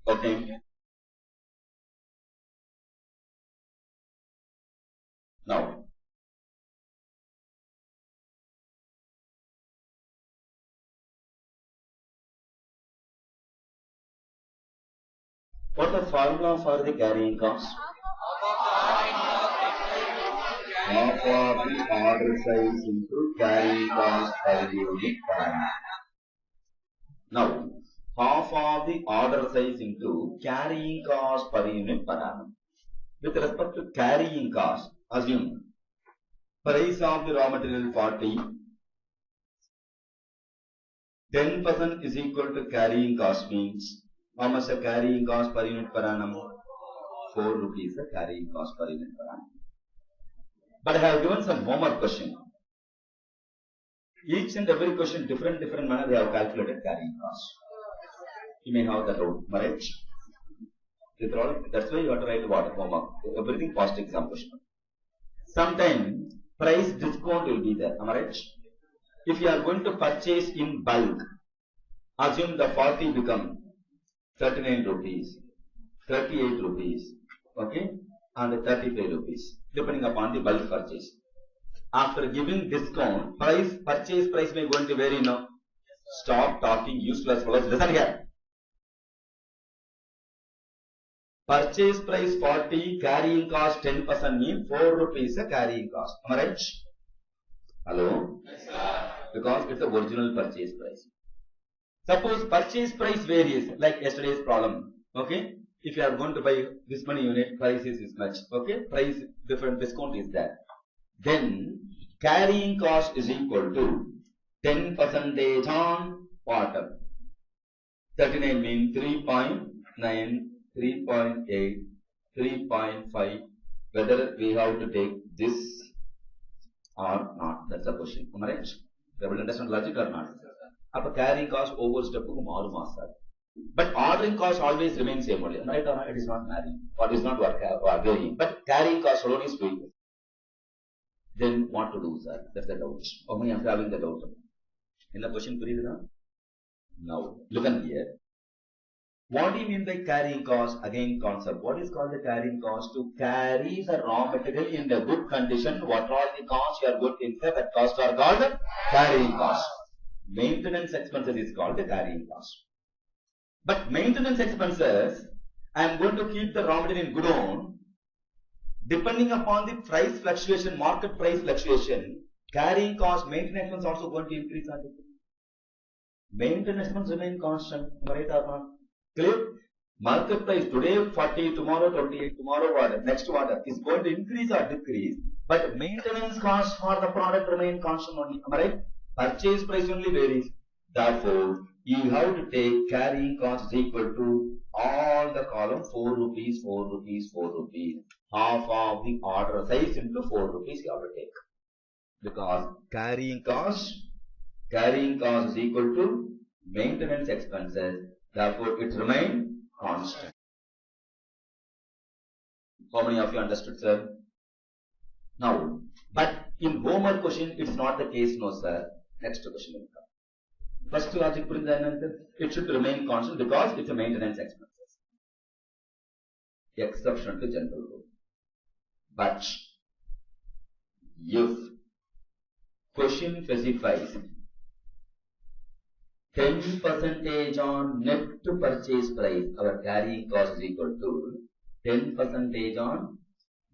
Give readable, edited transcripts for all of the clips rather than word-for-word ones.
Okay. Now, what the formula for the carrying cost? Half of the order size into carrying cost per unit per annum. Now, half of the order size into carrying cost per unit per annum. With respect to carrying cost, assume price of the raw material 40, 10% is equal to carrying cost means how much the carrying cost per unit per annum? 4 rupees the carrying cost per unit per annum. But I have given some homework question. Each and every question different manner they have calculated carrying cost. You may have that out, right? That's why you have to write what homework. Everything past exam question. Sometime price discount will be there. Am I right? If you are going to purchase in bulk, assume the 40 become 39 rupees, 38 rupees, okay, and 35 rupees, depending upon the bulk purchase. After giving discount, purchase price may going to vary now. Stop talking useless fellows. Listen here. Purchase price 40, carrying cost 10% means 4 rupees a carrying cost. Am I right? Hello? Yes, sir. Because it's the original purchase price. Suppose purchase price varies, like yesterday's problem. Okay? If you are going to buy this many unit, price is this much. Okay? Price different discount is there. Then carrying cost is equal to 10% on water. 39 means 3.9, 3.8, 3.5. Whether we have to take this or not. That's the question. Am I right? They will understand logic or not? Up carrying cost over step but ordering cost always remains same only. Right or not? It is not varying. Or it is not varying. But carrying cost alone is varying. Then what to do, sir? That's the doubt. How many are having the doubt? In the question, now, listen here. What do you mean by carrying cost? Again, concept. What is called the carrying cost? To carry the raw material in the good condition. What are the costs you are going to incur? That costs are called the carrying cost. Maintenance expenses is called the carrying cost. But maintenance expenses, I am going to keep the raw material in good own. Depending upon the price fluctuation, market price fluctuation, carrying cost, maintenance expense also going to increase or decrease. Maintenance expense remain constant, right or not? Clear? Market price today 40, tomorrow 28, tomorrow what? Next what? Is going to increase or decrease, but maintenance cost for the product remain constant only. Am I right? Purchase price only varies. Therefore, you have to take carrying cost is equal to all the column 4 rupees, 4 rupees, 4 rupees. Half of the order size into 4 rupees you have to take. Because carrying cost is equal to maintenance expenses. Therefore, it remains constant. How many of you understood, sir? Now, but in homework question, it's not the case, no, sir. Next question will come. First logic, it should remain constant because it's a maintenance expenses. Exception to general rule. But if question specifies 10% on net purchase price, our carrying cost is equal to 10% on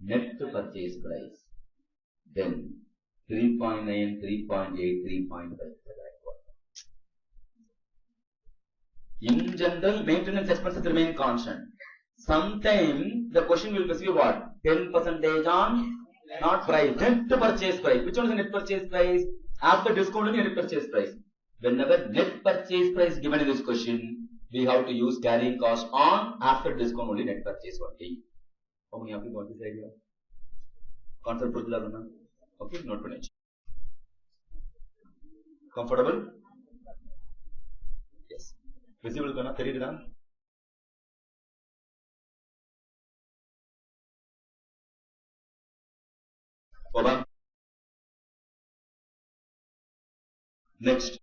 net purchase price. Then 3.9, 3.8, 3.5. In general, maintenance expenses remain constant. Sometime the question will specify what? 10% on not price, net purchase price. Which one is the net purchase price? After discounting net purchase price. Whenever net purchase price given in this question, we have to use carrying cost on after discount only net purchase only. How many of you got this idea? Concept okay, note finish. Comfortable? Yes. Visible kana theriyudha? Next.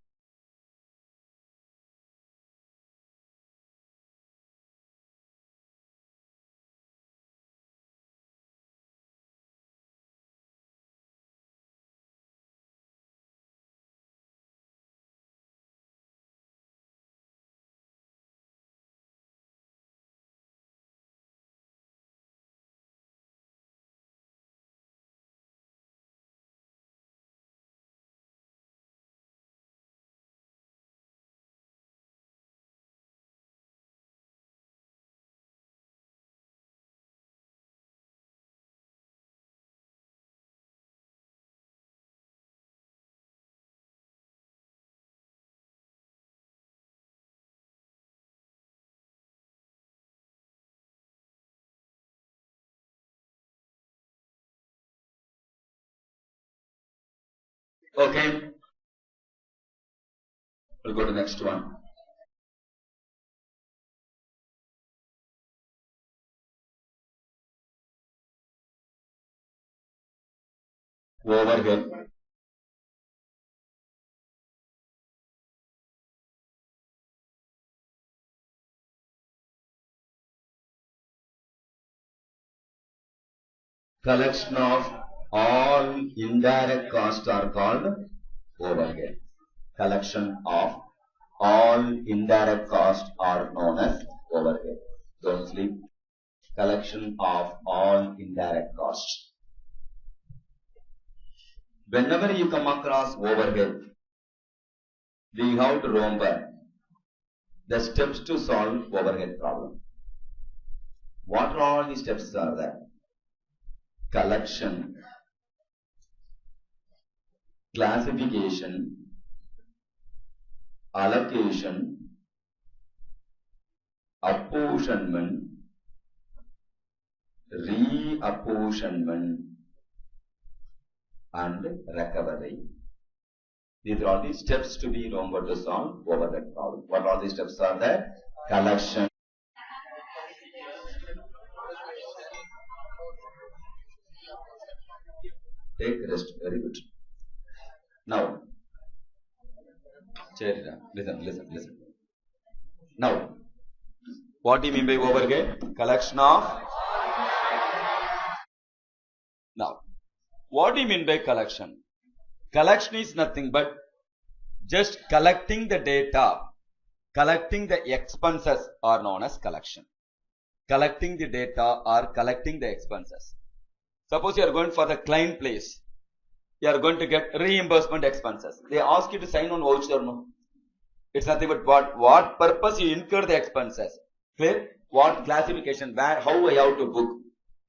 Okay. We'll go to the next one. Overhead. Collection of all indirect costs are called overhead. Collection of all indirect costs are known as overhead. Don't sleep. Collection of all indirect costs. Whenever you come across overhead, we have to remember the steps to solve overhead problem. What are all the steps are there? Collection, classification, allocation, apportionment, reapportionment, and recovery. These are all the steps to be remembered to solve overhead problem. What all the steps are there? Collection. Take rest. Very good. Now, listen. Now, what do you mean by overhead? Collection of. Now, what do you mean by collection? Collection is nothing but just collecting the data. Collecting the expenses are known as collection. Collecting the data or collecting the expenses. Suppose you are going for the client place. You are going to get reimbursement expenses. They ask you to sign on voucher, no? It's nothing but what purpose you incur the expenses. Clear? What classification, where, how I have to book.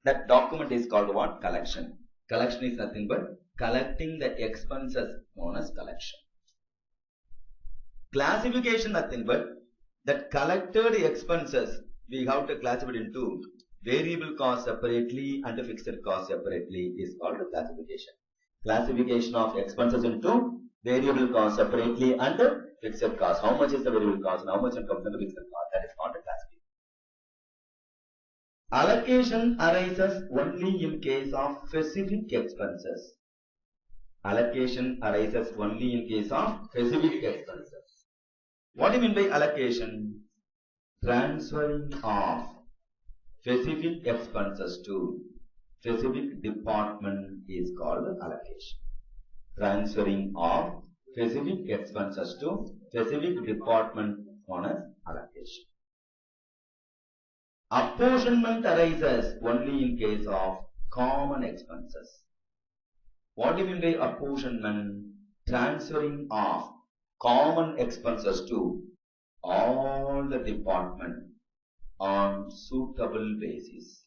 That document is called what? Collection. Collection is nothing but collecting the expenses known as collection. Classification nothing but that collected expenses we have to classify it into variable cost separately and fixed cost separately is called classification. Classification of expenses into variable cost separately and fixed cost. How much is the variable cost and how much comes under fixed cost? That is not a classification. Allocation arises only in case of specific expenses. Allocation arises only in case of specific expenses. What do you mean by allocation? Transferring of specific expenses to specific department is called allocation. Transferring of specific expenses to specific department known as allocation. Apportionment arises only in case of common expenses. What do you mean by apportionment? Transferring of common expenses to all the department on suitable basis.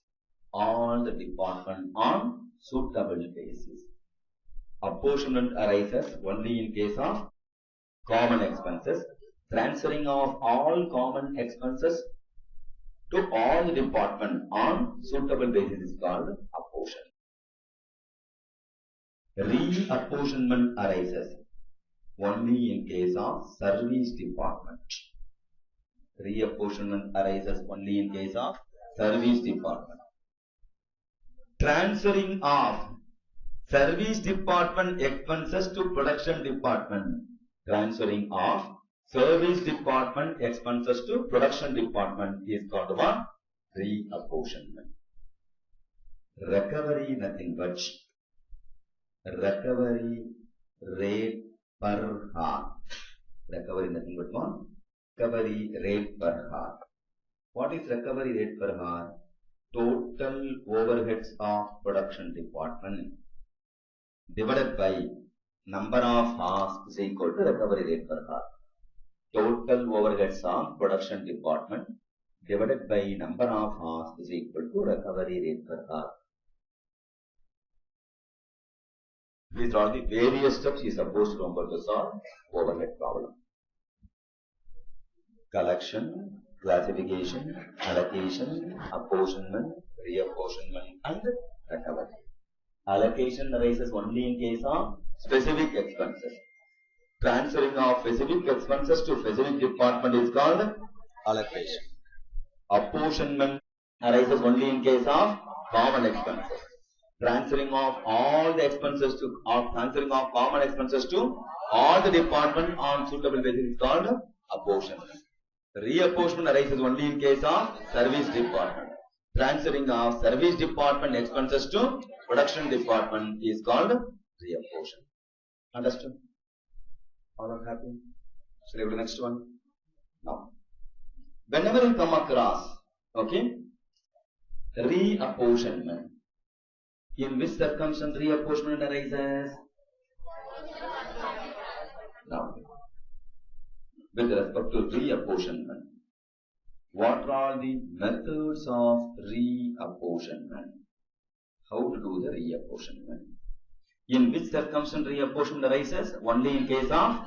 All the department on suitable basis. Apportionment arises only in case of common expenses. Transferring of all common expenses to all the department on suitable basis is called apportionment. Reapportionment arises only in case of service department. Reapportionment arises only in case of service department. Transferring of service department expenses to production department. Transferring of service department expenses to production department is called what? Reapportionment. Recovery nothing but recovery rate per hour. Recovery nothing but what? Recovery rate per hour. What is recovery rate per hour? Total overheads of production department divided by number of hours is equal to recovery rate per hour. Total overheads of production department divided by number of hours is equal to recovery rate per hour. These are the various steps you are supposed to remember to solve overhead problem. Collection, classification, allocation, apportionment, reapportionment and recovery. Allocation arises only in case of specific expenses. Transferring of specific expenses to specific department is called allocation. Apportionment arises only in case of common expenses. Transferring of all the expenses to, or transferring of common expenses to all the department on suitable basis is called apportionment. Reapportionment arises only in case of service department. Transferring of service department expenses to production department is called reapportionment. Understood? All are happy? Shall I go to the next one? Now, whenever you come across, okay, reapportionment, in which circumstance reapportionment arises? Now, with respect to reapportionment, what are the methods of reapportionment? How to do the reapportionment? In which circumstance reapportionment arises? Only in case of,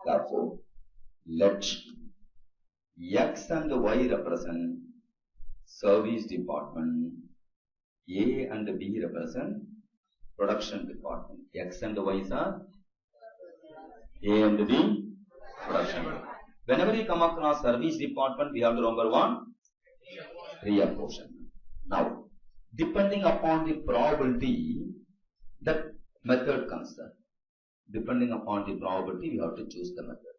therefore, let X and Y represent service department, A and B represent production department. X and Y are A and B production. Whenever you come across service department, we have to remember one, reapportionment. Now, depending upon the probability, that method comes there. Depending upon the probability, we have to choose the method.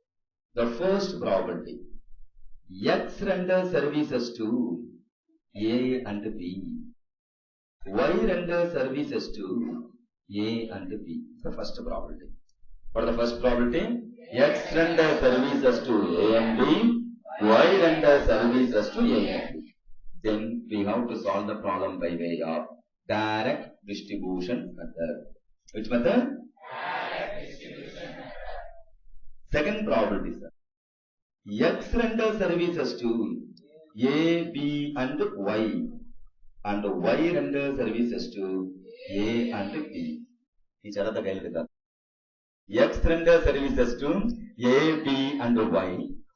The first probability, X renders services to A and B. Y renders services to A and B. It's the first probability. For the first probability, X renders services to A and B. Y renders services to A and B. Then we have to solve the problem by way of direct distribution method. Which method? Direct distribution method. Second probability, sir. X renders services to A, B and Y, and Y renders services to A and B. Each other the guy. X renders services to A, B and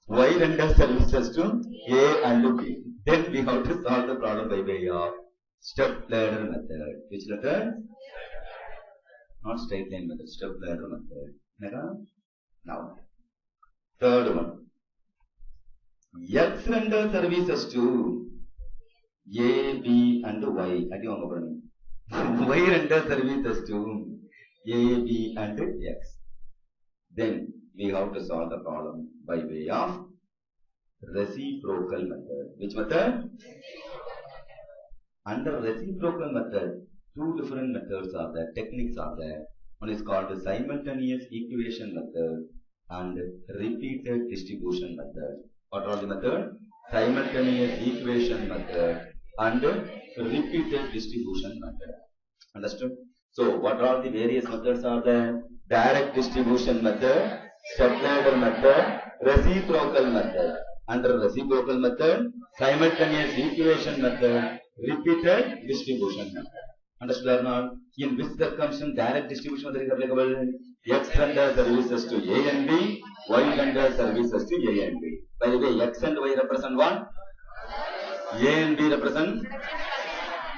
Y renders services to A and B. Then we have to solve the problem by way of step ladder method. Which method? Not straight line method, step ladder method. Now, third one. X renders services to A, B and Y. Y renders services to A, B and X. Then we have to solve the problem by way of reciprocal method. Which method? Under reciprocal method, two different methods are there, techniques are there. One is called the simultaneous equation method and repeated distribution method. What are the method? Simultaneous equation method and repeated distribution method. Understood? So, what are the various methods are there? Direct distribution method, step ladder method, reciprocal method. Under reciprocal method, simultaneous equation method, repeated distribution method. Understood or not? In which circumstance direct distribution method is applicable? X renders services to A and B, Y renders services to A and B. By the way, X and Y represent what? A and B represent.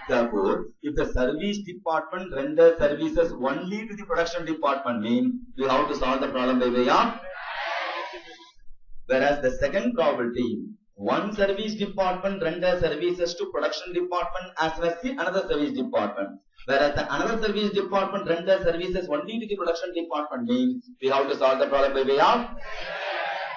Therefore, if the service department renders services only to the production department, means we have to solve the problem by way of. Whereas the second probability, one service department renders services to production department as well as the another service department. Whereas the another service department renders services only to the production department, means we have to solve the problem by way of.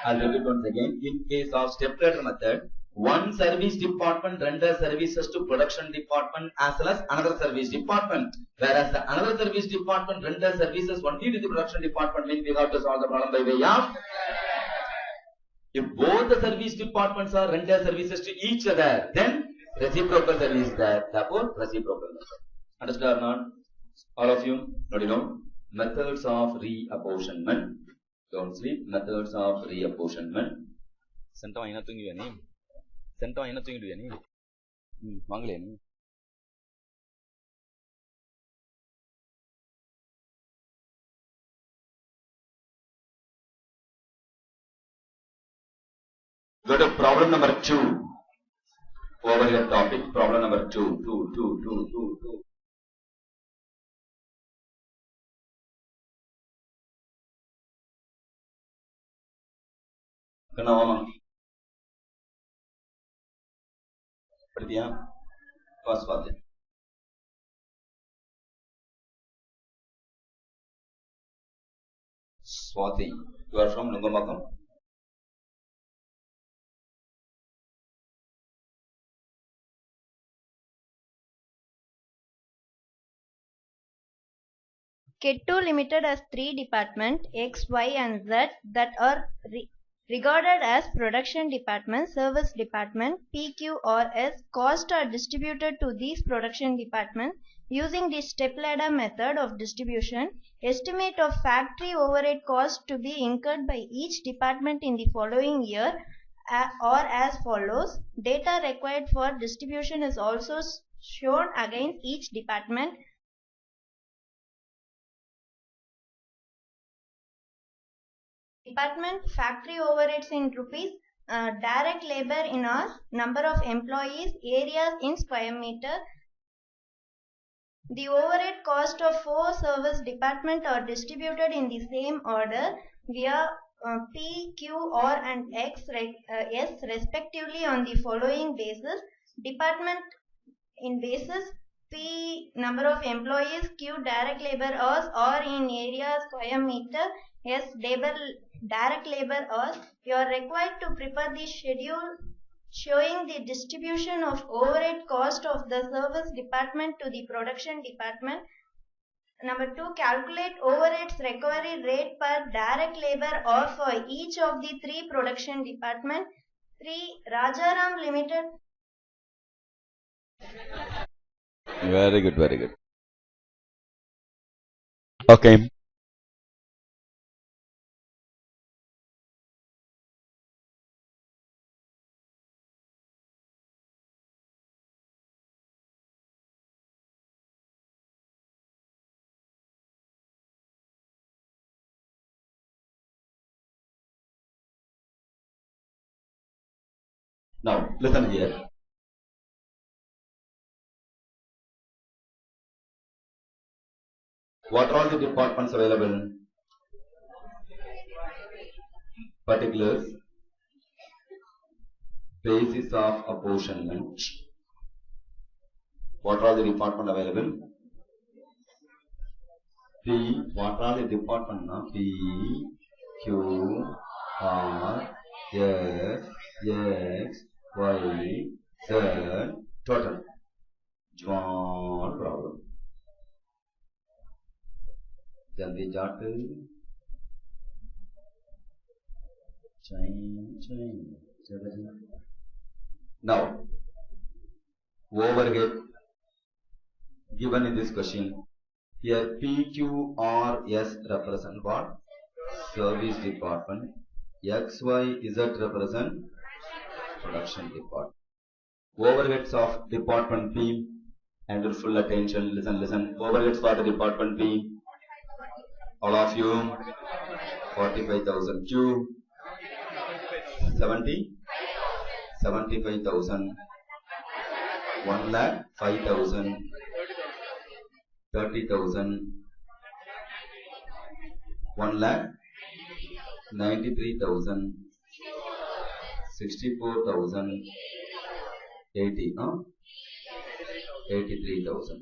I'll repeat once again. In case of step ladder method, one service department renders services to production department as well as another service department. Whereas the another service department renders services only to the production department, means we have to solve the problem by way of. If both the service departments are render services to each other, then reciprocal service is there. Therefore, reciprocal method. Understood or not? All of you, note it down. Methods of reapportionment. Don't sleep. Methods of reapportionment. Senta vaina thungiduva nee. Senta vaina thungiduva nee. Vaangale nee. Go to problem number 2. Over your topic. Problem number 2. கண்ணாவாமா படித்தியா first பார்த்தேன். Swati, you are from Nungamakam. Ketto Limited has three departments, X, Y and Z, that are regarded as production department, service department, P, Q or S. Costs are distributed to these production departments using the stepladder method of distribution. Estimate of factory overhead costs to be incurred by each department in the following year or as follows. Data required for distribution is also shown against each department. Department factory overheads in rupees, direct labor in hours, number of employees, areas in square meter. The overhead cost of 4 service departments are distributed in the same order via P, Q, R and S respectively on the following basis. Department in basis P number of employees, Q direct labor hours, R in area square meter, S direct labor hours. You are required to prepare the schedule showing the distribution of overhead cost of the service department to the production department. Number 2, calculate overheads recovery rate per direct labor hour for each of the 3 production departments. 3, Rajaram Limited. Very good, very good. Okay. Now, listen here. What are all the departments available? Particulars, basis of apportionment. What are the departments available? P, what are the departments now? P, Q, R, S, X, Y, Z, total. Small problem. Then the chart. Now, overhead given in this question. Here P, Q, R, S represent what? Service department. X, Y, Z represent production department. Overheads of department P, and your full attention, listen. Overheads for the department P. All of you, 45,000 Q, 75,000, 1 lakh 5,000, 30,000, 1 lakh 93,000, 64,000, 83,000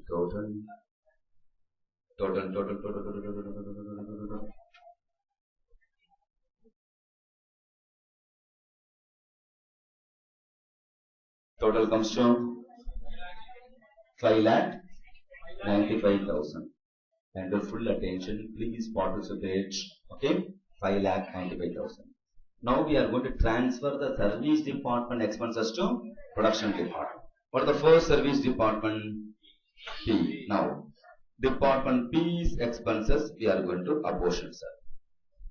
total. Total comes to 5,95,000. And the full attention, please participate. Okay, 5,95,000. Now we are going to transfer the service department expenses to production department. For the first service department P. Now, department P's expenses we are going to apportion, sir.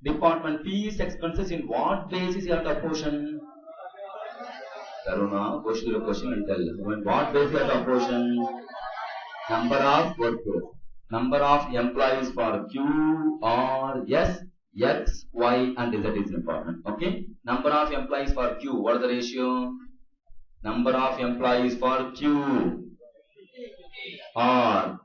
Department P's expenses in what basis you have to apportion? Taruna, question and tell. In what basis you have to apportion? Number of workers. Number of employees for Q, R, S, X, Y and Z is important. Okay. Number of employees for Q. What is the ratio? Number of employees for Q, R.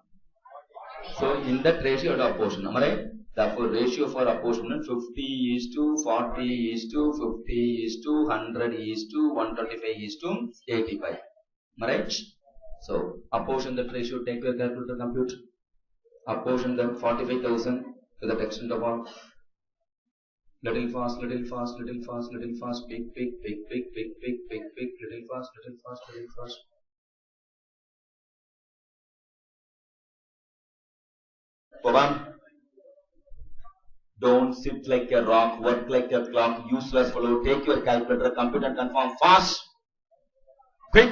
So in that ratio you have to apportion. Am I right? Therefore, ratio for apportionment 50 is to 40 is to 50 is to 100 is to 125 is to 85. Am I right? So, apportion that ratio, take your calculator, compute. Apportion that 45,000 to the extent of all. Little fast, little fast, little fast, little fast, pick, pick, pick, pick, pick, pick, pick, pick, little fast, little fast, little fast. Pavan, don't sit like a rock, work like a clock, useless fellow. Take your calculator, compute and confirm fast. Quick.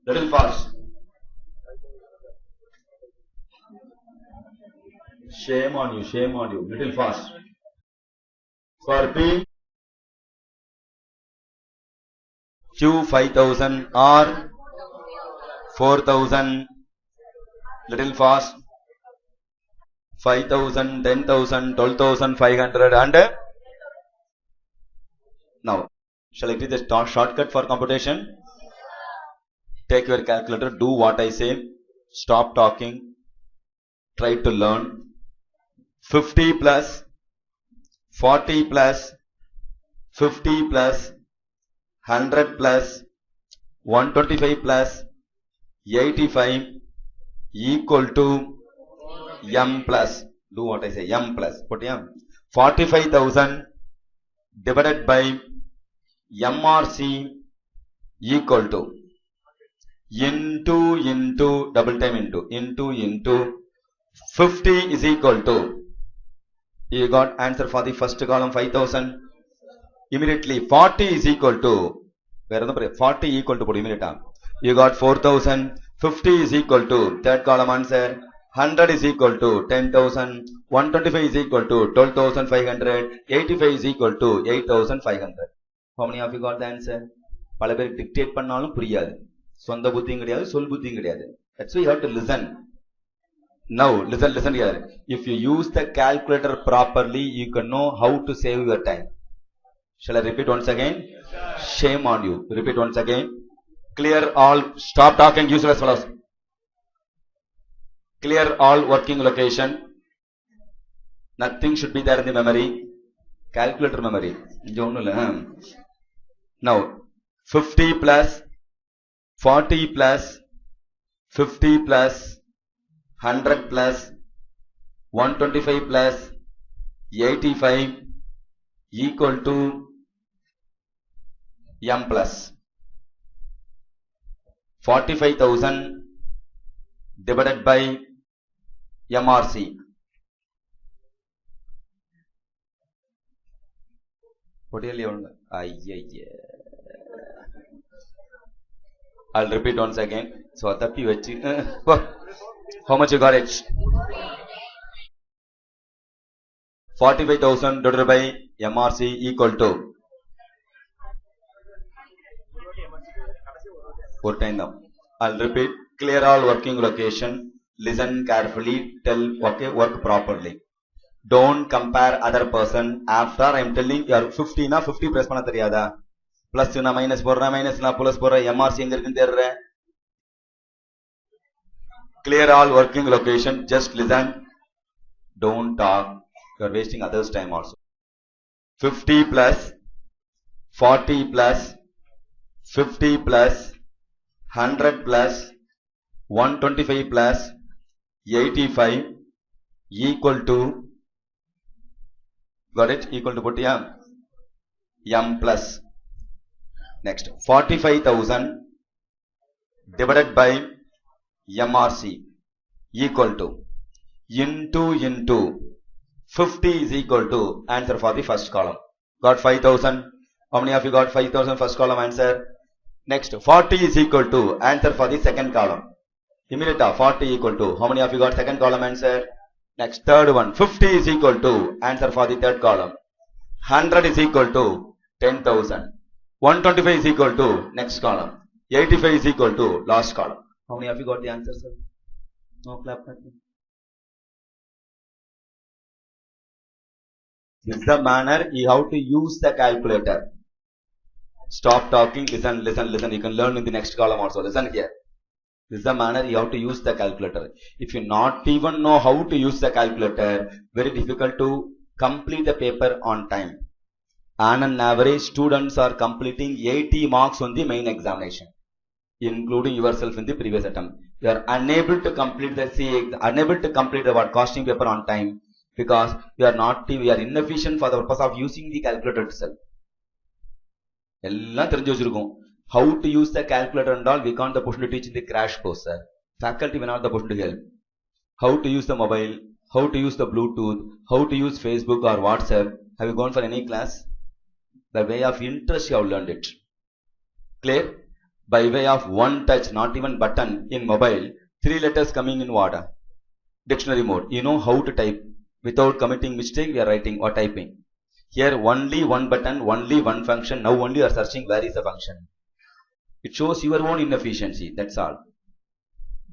Little fast. Shame on you, little fast. For P, Q 5,000 or 4,000, little fast. 5,000, 10,000, 12,500 and now, shall I give the shortcut for computation? Take your calculator, do what I say, stop talking, try to learn. 50 plus 40 plus 50 plus 100 plus 125 plus 85 equal to M plus. Do what I say, M plus. Put M. 45,000 divided by MRC equal to into double time into 50 is equal to, you got answer for the first column 5,000. Immediately 40 is equal to, where is 40 equal to, put immediate. You got 4,000. 50 is equal to, third column answer. 100 is equal to 10,000. 125 is equal to 12,500. 85 is equal to 8,500. How many of you got the answer? பல பேர் dictate பண்ணாலும் புரியாது. சொந்த புத்தியும் கிடையாது, சொல் புத்தியும் கிடையாது. That's why you have to listen. Now, listen here. If you use the calculator properly, you can know how to save your time. Shall I repeat once again? Shame on you. Repeat once again. Clear all, stop talking useless fellows. Clear all working location. Nothing should be there in the memory. Calculator memory. Now, 50 plus 40 plus 50 plus 100 plus 125 plus 85 equal to M plus. 45,000 divided by MRC. What are you? I'll repeat once again. So, how much you got it? 45,000 divided by MRC equal to. Four times now. I'll repeat. Clear all working location. Listen carefully. Tell, okay, work properly. Don't compare other person. After I'm telling you are 50 na 50 press panna theriyada. Plus na minus porra, minus na plus porra, MRC enga irukku therra. Clear all working location. Just listen. Don't talk. You are wasting others' time also. 50 plus 40 plus 50 plus 100 plus 125 plus 85 equal to, got it? Equal to put M plus. Next, 45,000 divided by MRC equal to into 50 is equal to, answer for the first column. Got 5,000. How many of you got 5,000 first column answer? Next, 40 is equal to, answer for the second column. Immediate 40 equal to, how many of you got second column answer? Next, third one, 50 is equal to, answer for the third column. 100 is equal to 10,000. 125 is equal to next column. 85 is equal to last column. How many of you got the answer, sir? No clap. This is the manner you have to use the calculator. Stop talking, listen. You can learn in the next column also. Listen here. This is the manner you have to use the calculator. If you not even know how to use the calculator, very difficult to complete the paper on time. On an average, students are completing 80 marks on the main examination, including yourself in the previous attempt. You are unable to complete the costing paper on time because you are inefficient for the purpose of using the calculator itself. How to use the calculator and all, we can't the person to teach in the crash course, sir. Faculty will not the person to help. How to use the mobile, how to use the Bluetooth, how to use Facebook or WhatsApp. Have you gone for any class? By way of interest you have learned it. Clear? By way of one touch, not even button in mobile, 3 letters coming in water. Dictionary mode. You know how to type. Without committing mistake, we are writing or typing. Here only one button, only one function. Now only you are searching where is the function. It shows your own inefficiency. That's all.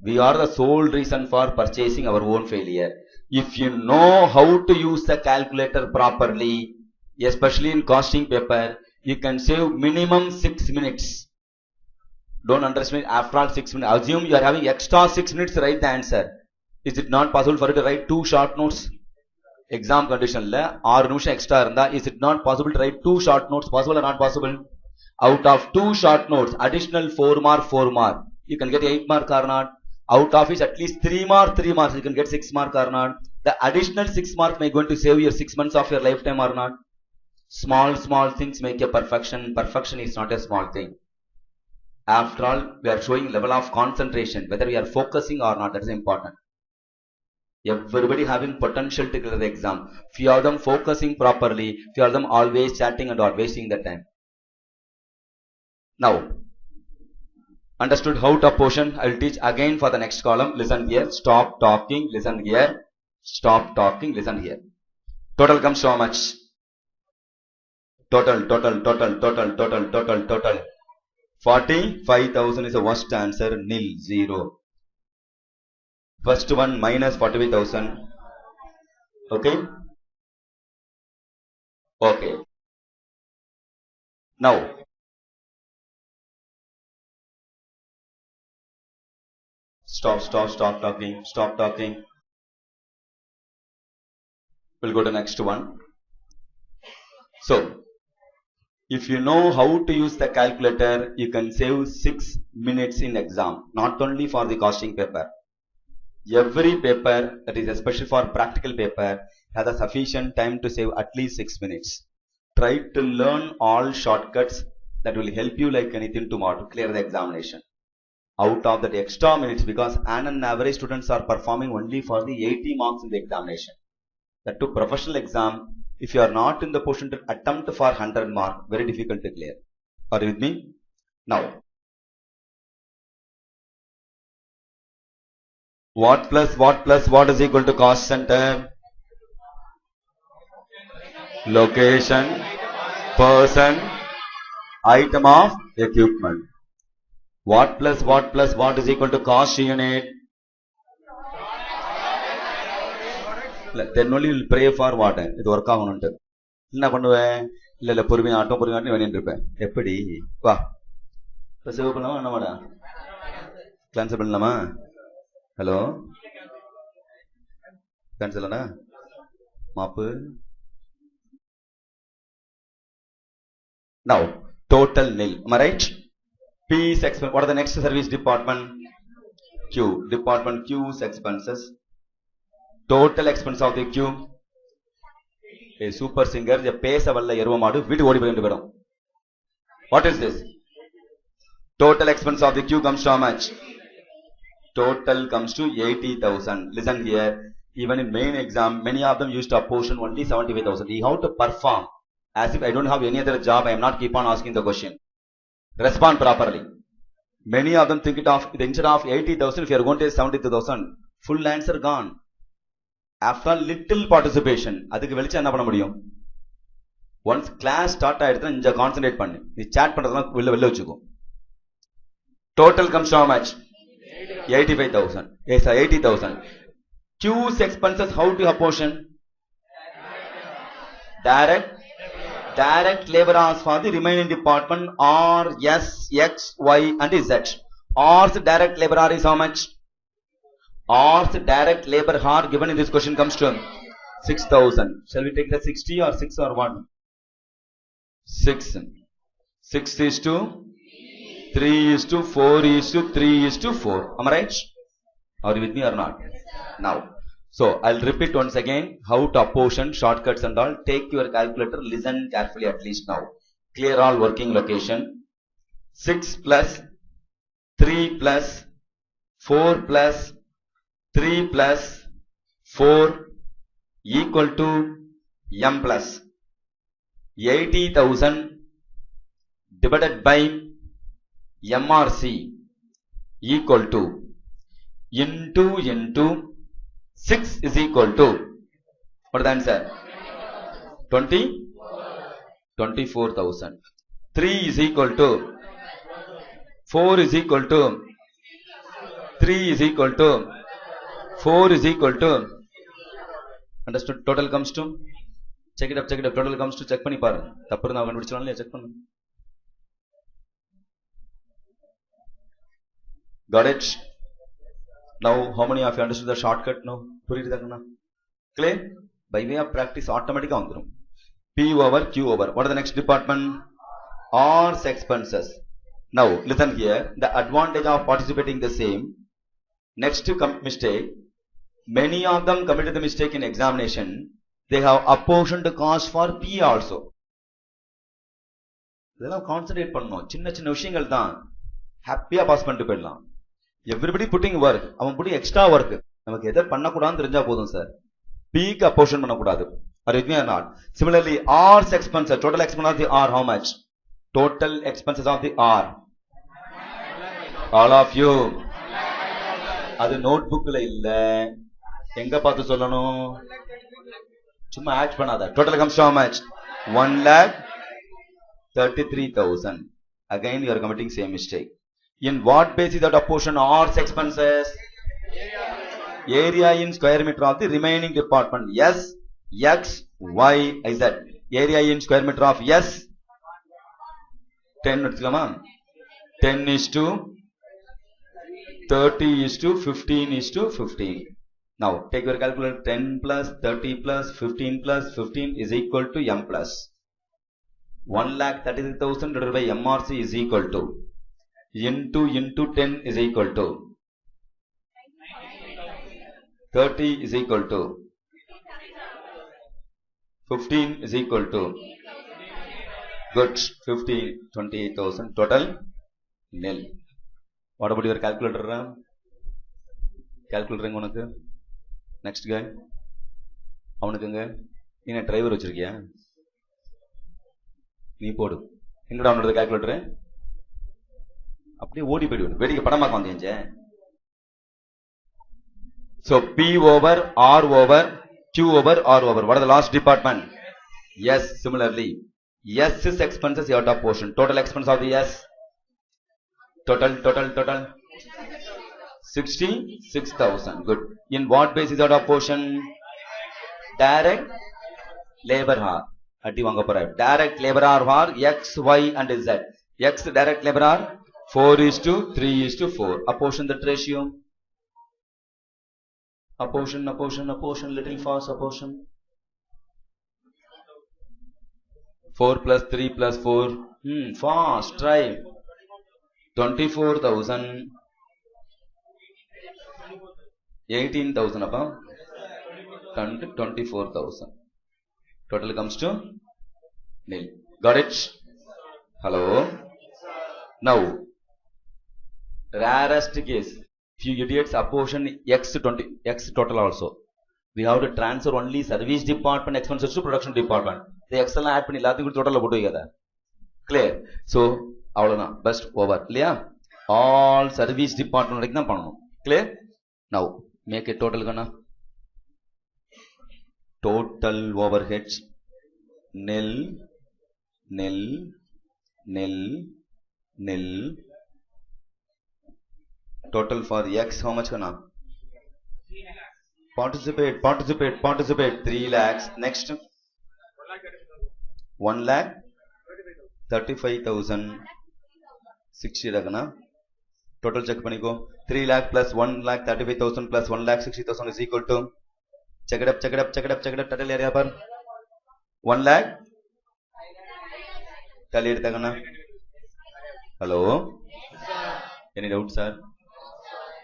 We are the sole reason for purchasing our own failure. If you know how to use the calculator properly, especially in costing paper, you can save minimum 6 minutes. Don't underestimate after all 6 minutes. Assume you are having extra 6 minutes to write the answer. Is it not possible for you to write 2 short notes? Exam condition la 6 நிமிஷம் extra இருந்தா, is it not possible to write 2 short notes? Possible or not possible? Out of 2 short notes, additional 4 mark, you can get 8 mark or not. Out of it, at least 3 marks, you can get 6 mark or not. The additional 6 mark may going to save your 6 months of your lifetime or not. Small things make a perfection. Perfection is not a small thing. After all, we are showing level of concentration, whether we are focusing or not. That is important. Everybody having potential to clear the exam. Few of them focusing properly, few of them always chatting and are wasting the time. Now, understood how to apportion? I will teach again for the next column. Listen here. Stop talking. Listen here. Stop talking. Listen here. Total comes to how much? Total. 45,000 is the worst answer. Nil. 0. First one minus 45,000. Okay. Okay. Now, stop talking. Stop talking. We'll go to next one. So, if you know how to use the calculator, you can save 6 minutes in exam. Not only for the costing paper. Every paper, that is especially for practical paper, has a sufficient time to save at least 6 minutes. Try to learn all shortcuts that will help you like anything tomorrow to clear the examination. Out of that extra minutes, because on an average students are performing only for the 80 marks in the examination. That to professional exam, if you are not in the position to attempt for 100 marks, very difficult to clear. Are you with me? Now, what is equal to cost center? Location, person, item of equipment. What is equal to cost unit? Then only you will pray for what? It work ஆகணும்ட்டு. என்ன பண்ணுவேன்? இல்ல பொறுமையா ஆட்டம் வேணிட்டு இருப்பேன். எப்படி? வா. இப்ப save பண்ணலாமா என்னமாடா? Cancel பண்ணலாமா? Hello? Cancel Anna? Mop? Now, total nil. Am I right? P is expense. What are the next service department? Q. Department Q's expenses. Total expense of the Q. A super singer. The pace of the Yeromadu. What is this? Total expense of the Q comes to how much? Total comes to 80,000. Listen here. Even in main exam, many of them used to apportion only 75,000. You have to perform as if I don't have any other job. I am not keep on asking the question. Respond properly. Many of them think it of instead of 80,000, if you are going to say 72,000, full answer gone. After little participation, அதுக்கு வெளிச்ச என்ன பண்ண முடியும்? Once class start ஆயிடுச்சுனா இங்க concentrate பண்ணு. நீ chat பண்றதெல்லாம் வெளில வச்சுக்கோ. Total comes to how much? 85,000. Yes, 80,000. Q's expenses, how to apportion? Direct labor hours for the remaining department are S, X, Y and Z. Hours direct labor hour is how much? Hours direct labor hour given in this question comes to 6,000. Shall we take the 60 or 6 or 1? 6. 6 is to 3 is to 4 is to 3 is to 4. Am I right? Are you with me or not? Now, so I'll repeat once again how to apportion shortcuts and all. Take your calculator, listen carefully at least now. Clear all working location. 6 plus 3 plus 4 plus 3 plus 4 equal to m plus 80,000 divided by MRC equal to into 6 is equal to, what is the answer? 24,000. 3 is equal to 4 is equal to 3 is equal to 4 is equal to, understood? Total comes to, check it up, total comes to, check panni paru. Tappu na kandipidichalam check pannu. Got it? Now, how many of you understood the shortcut now? Clear? By way of practice, automatically on P over Q over. What is the next department? Hours expenses. Now, listen here. The advantage of participating the same. Next mistake. Many of them committed the mistake in examination. They have apportioned the cost for P also. They have concentrate panno. Chinna விஷயங்கள் தான் ஹாப்பியா pass பண்ணிட்டு போயிடலாம். Everybody putting work. அவன் putting extra work. நமக்கு எதை பண்ணக்கூடாதுன்னு தெரிஞ்சா போதும் சார். P க்கு apportion பண்ணக்கூடாது. Are you with me or not? Similarly, R's expenses, total expenses of the R, how much? Total expenses of the R. All of you. அது நோட்புக்ல இல்ல. எங்க பார்த்து சொல்லணும்? சும்மா ஆட் பண்ணாத. Total comes to how much? 1,33,000. Again, you are committing same mistake. In what basis that apportion R's expenses? Area in square meter of the remaining department. S, X, Y, Z. Area in square meter of S. 10 10 is to 30 is to 15 is to 15. Now, take your calculator. 10 plus 30 plus 15 plus 15 is equal to M plus. 1,33,000 divided by MRC is equal to into 10 is equal to 30 is equal to 15 is equal to, good, 15, 28,000 total nil. What about your calculator? Calculator உனக்கு next guy அவனுக்குங்க நீ driver வச்சிருக்கியா நீ போடு எங்கடா அவனோட calculator அப்படியே ஓடி போயிடு வேடிக்கை படமா காந்தேஞ்ச. So P over R over Q over R over. What is the last department? Yes, similarly. S is expenses you have to apportion. Total expense of the S. Total. 66,000. Good. In what basis you have to apportion? Direct labor hour. Direct labor hour for X, Y and Z. X direct labor hour 4 is to 3 is to 4. Apportion that ratio. Apportion, little fast apportion. 4 plus 3 plus 4. Fast, try. 24,000. 18,000 above. 24,000. Total comes to nil. Got it? Hello? Now, rarest case. Few idiots apportion X total also. We have to transfer only service department expenses to production department. The Excel add பண்ணி எல்லாத்துக்கும் total போட்டு வைக்காத. Clear? So, அவ்வளவுதான். Best over. இல்லையா? All service department வரைக்கும் தான் பண்ணணும். Clear? Now, make a total gonna. Total overheads nil. Total for X, how much gonna? Participate. 3 lakhs. Next. 1,35,000. 60 gonna. Total check paniko. 3 lakh plus 1 lakh 35,000 plus 1 lakh 60,000 is equal to. Check it up. Total area par 1 lakh. Tally it tagana. Hello. Any doubts, sir?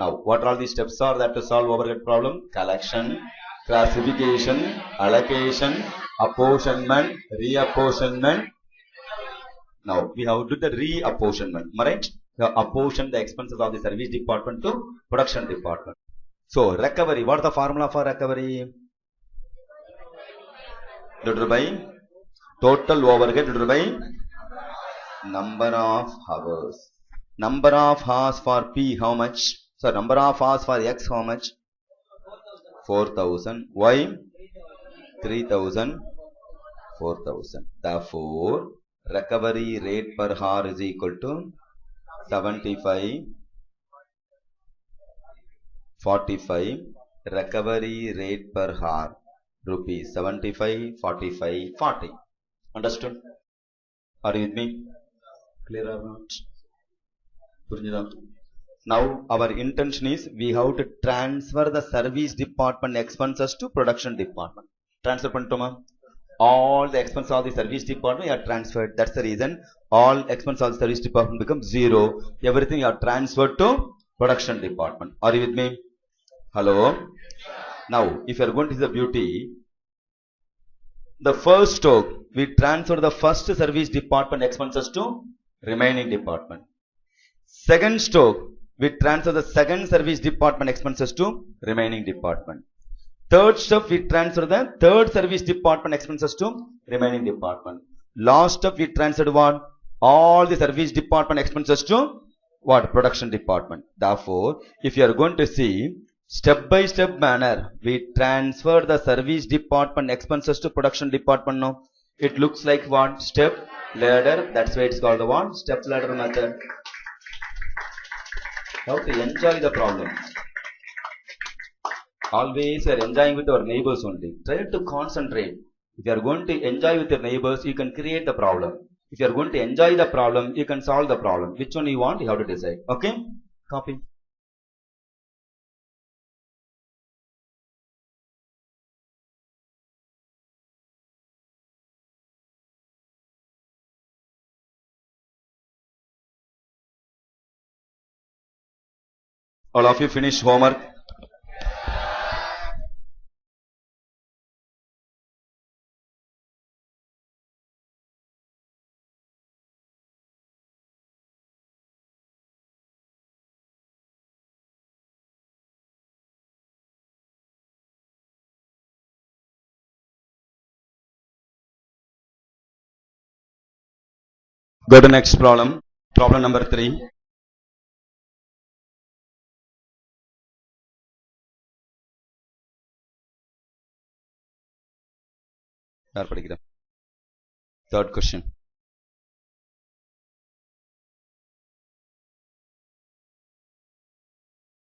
Now, what are all the steps are that to solve overhead problem? Collection, classification, allocation, apportionment, reapportionment. Now, we have to do the reapportionment. Right? We have apportioned the expenses of the service department to production department. So, recovery. What is the formula for recovery? Divided by total overhead divided by number of hours. Number of hours for P, how much? So, number of hours for X, how much? 4,000. Y? 3,000. 4,000. Therefore, recovery rate per hour is equal to 75, 45. Recovery rate per hour, rupees 75, 45, 40. Understood? Are you with me? Clear or not? Now, our intention is we have to transfer the service department expenses to production department. Transfer pantoma. All the expenses of the service department are transferred. That's the reason all expenses of the service department become zero. Everything are transferred to production department. Are you with me? Hello? Now, if you are going to the beauty, the first stroke, we transfer the first service department expenses to remaining department. Second stroke, we transfer the second service department expenses to remaining department. Third step, we transfer the third service department expenses to remaining department. Last step, we transfer what? All the service department expenses to what? Production department. Therefore, if you are going to see step by step manner, we transfer the service department expenses to production department now. It looks like what? Step ladder. That's why it's called the what? Step ladder method. How to enjoy the problem. Always we are enjoying with our neighbors only. Try to concentrate. If you are going to enjoy with your neighbors, you can create the problem. If you are going to enjoy the problem, you can solve the problem. Which one you want, you have to decide. Okay? Copy. All of you finish homework. Go to next problem. Problem number 3. Third question.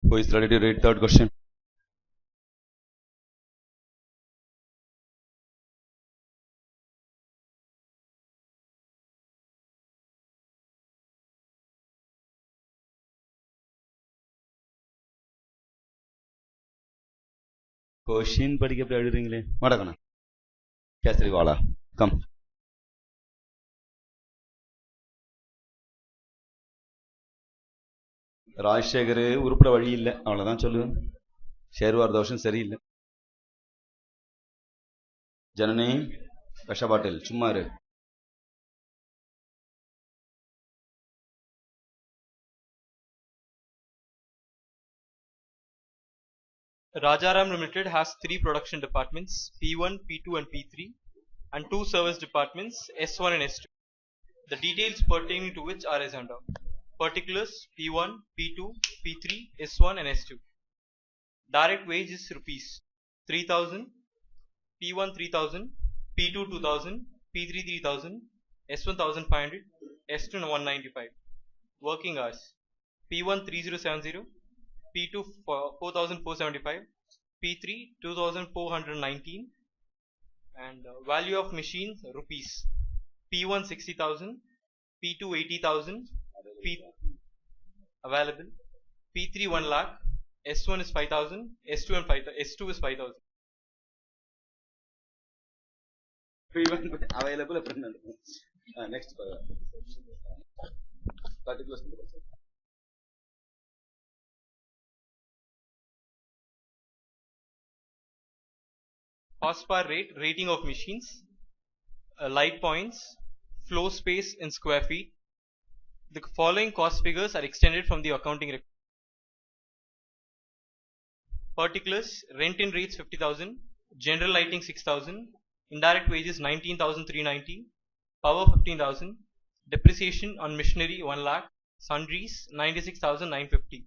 Who is ready to read third question? Question படிக்க எப்படி எழுதுறீங்களே மடக்கணும் கேசரி வாலா come Rajasekar உருப்பட வழி இல்லை அவ்வளவுதான் சொல்லுவேன் ஷேர்வார் தோஷம் சரியில்லை ஜனனி விஷ பாட்டில் சும்மா இரு Rajaram Limited has 3 production departments, P1, P2 and P3, and 2 service departments, S1 and S2. The details pertaining to which are as under. Particulars P1, P2, P3, S1 and S2. Direct wage is rupees 3,000, P1 3,000, P2 2,000, P3 3,000, S1 1,500, S2 195. Working hours P1 3070, P2 4,475, P3 2,419, and value of machines rupees. P1 60,000, P2 80,000, P available P3 1 lakh, S1 is 5,000, S2 and 5, S2 is 5,000. Available. Next. Particulars. Horsepower rate, rating of machines, light points, floor space in square feet. The following cost figures are extended from the accounting record. Particulars, rent in rates 50,000, general lighting 6,000, indirect wages 19,390, power 15,000, depreciation on machinery 1 lakh, sundries 96,950.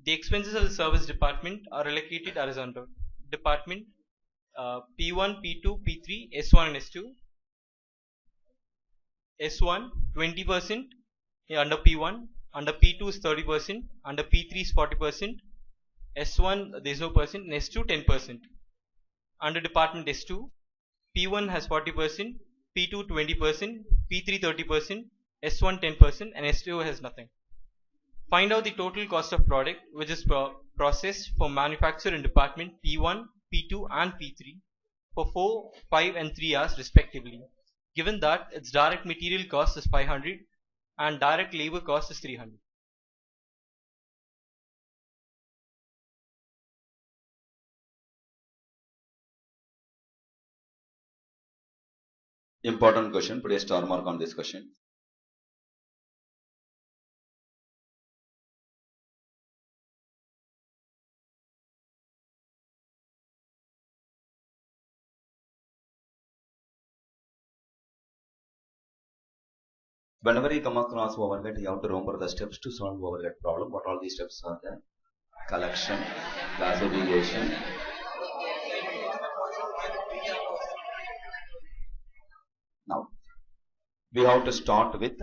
The expenses of the service department are allocated as under department P1, P2, P3, S1 and S2. S1 20% under P1, under P2 is 30%, under P3 is 40%, S1 there is no percent, and S2 10%. Under department S2, P1 has 40%, P2 20%, P3 30%, S1 10%, and S2 has nothing. Find out the total cost of product which is processed for manufacture in department P1, P2 and P3 for 4, 5 and 3 hours respectively. Given that its direct material cost is 500 and direct labor cost is 300. Important question. Put a star mark on this question. Whenever you come across overhead, you have to remember the steps to solve overhead problem. What all these steps are there? Collection, classification. Now, we have to start with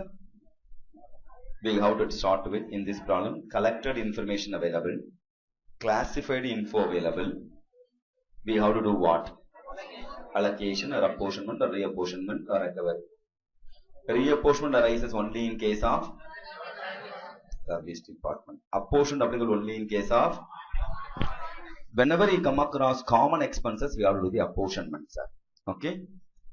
in this problem, collected information available, classified info available. We have to do what? Allocation or apportionment or reapportionment or recovery. Reapportionment arises only in case of service department. Apportionment applicable only in case of whenever you come across common expenses, we have to do the apportionment, sir. Okay?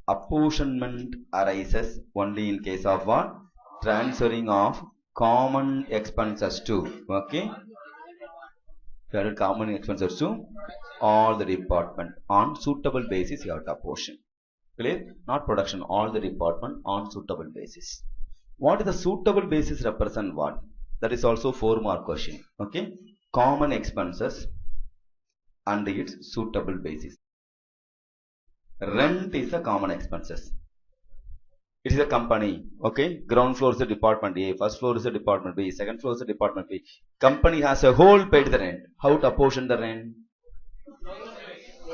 Apportionment arises only in case of what? Transferring of common expenses to, okay? Common expenses to all the department on suitable basis you have to apportion. Clear? Not production, all the department on suitable basis. What is the suitable basis represent what? That is also 4-mark question. Okay? Common expenses and its suitable basis. Rent is a common expenses. It is a company. Okay? Ground floor is the department A, first floor is the department B, second floor is the department B. Company has a whole paid the rent. How to apportion the rent?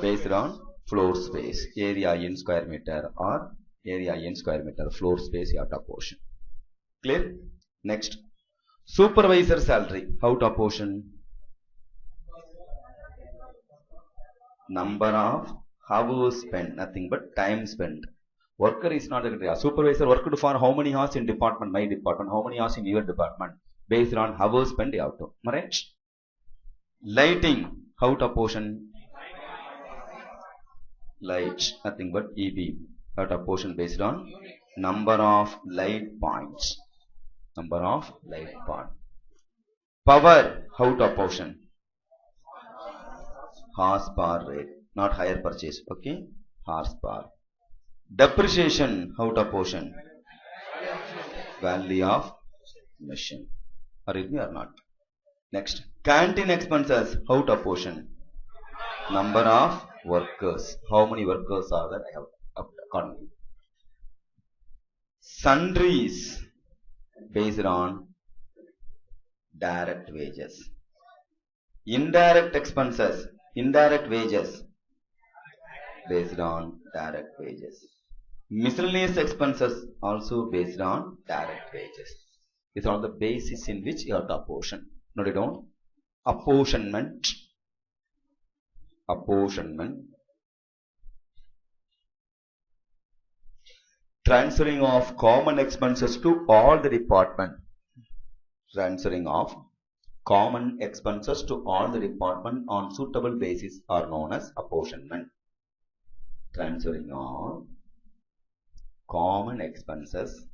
Based on floor space, area in square meter or area in square meter, floor space you have to apportion. Clear? Next, supervisor salary, how to apportion? Number of hours spent, nothing but time spent. Worker is not a supervisor worked for how many hours in department, my department, how many hours in your department, based on hours spent you have to. Right? Lighting, how to apportion? Light, nothing but EB, out of portion based on number of light points. Number of light points. Power, how to apportion? Horsepower rate, not higher purchase. Okay, horsepower. Depreciation, how to apportion? Value of machine. Are you with me or not? Next, canteen expenses, how to apportion? Number of workers. How many workers are there? I have accordingly. Sundries based on direct wages. Indirect expenses, indirect wages based on direct wages. Miscellaneous expenses also based on direct wages. These are the basis in which you have to apportion. Note it down. Apportionment. Apportionment. Transferring of common expenses to all the department. Transferring of common expenses to all the department on suitable basis are known as apportionment. Transferring of common expenses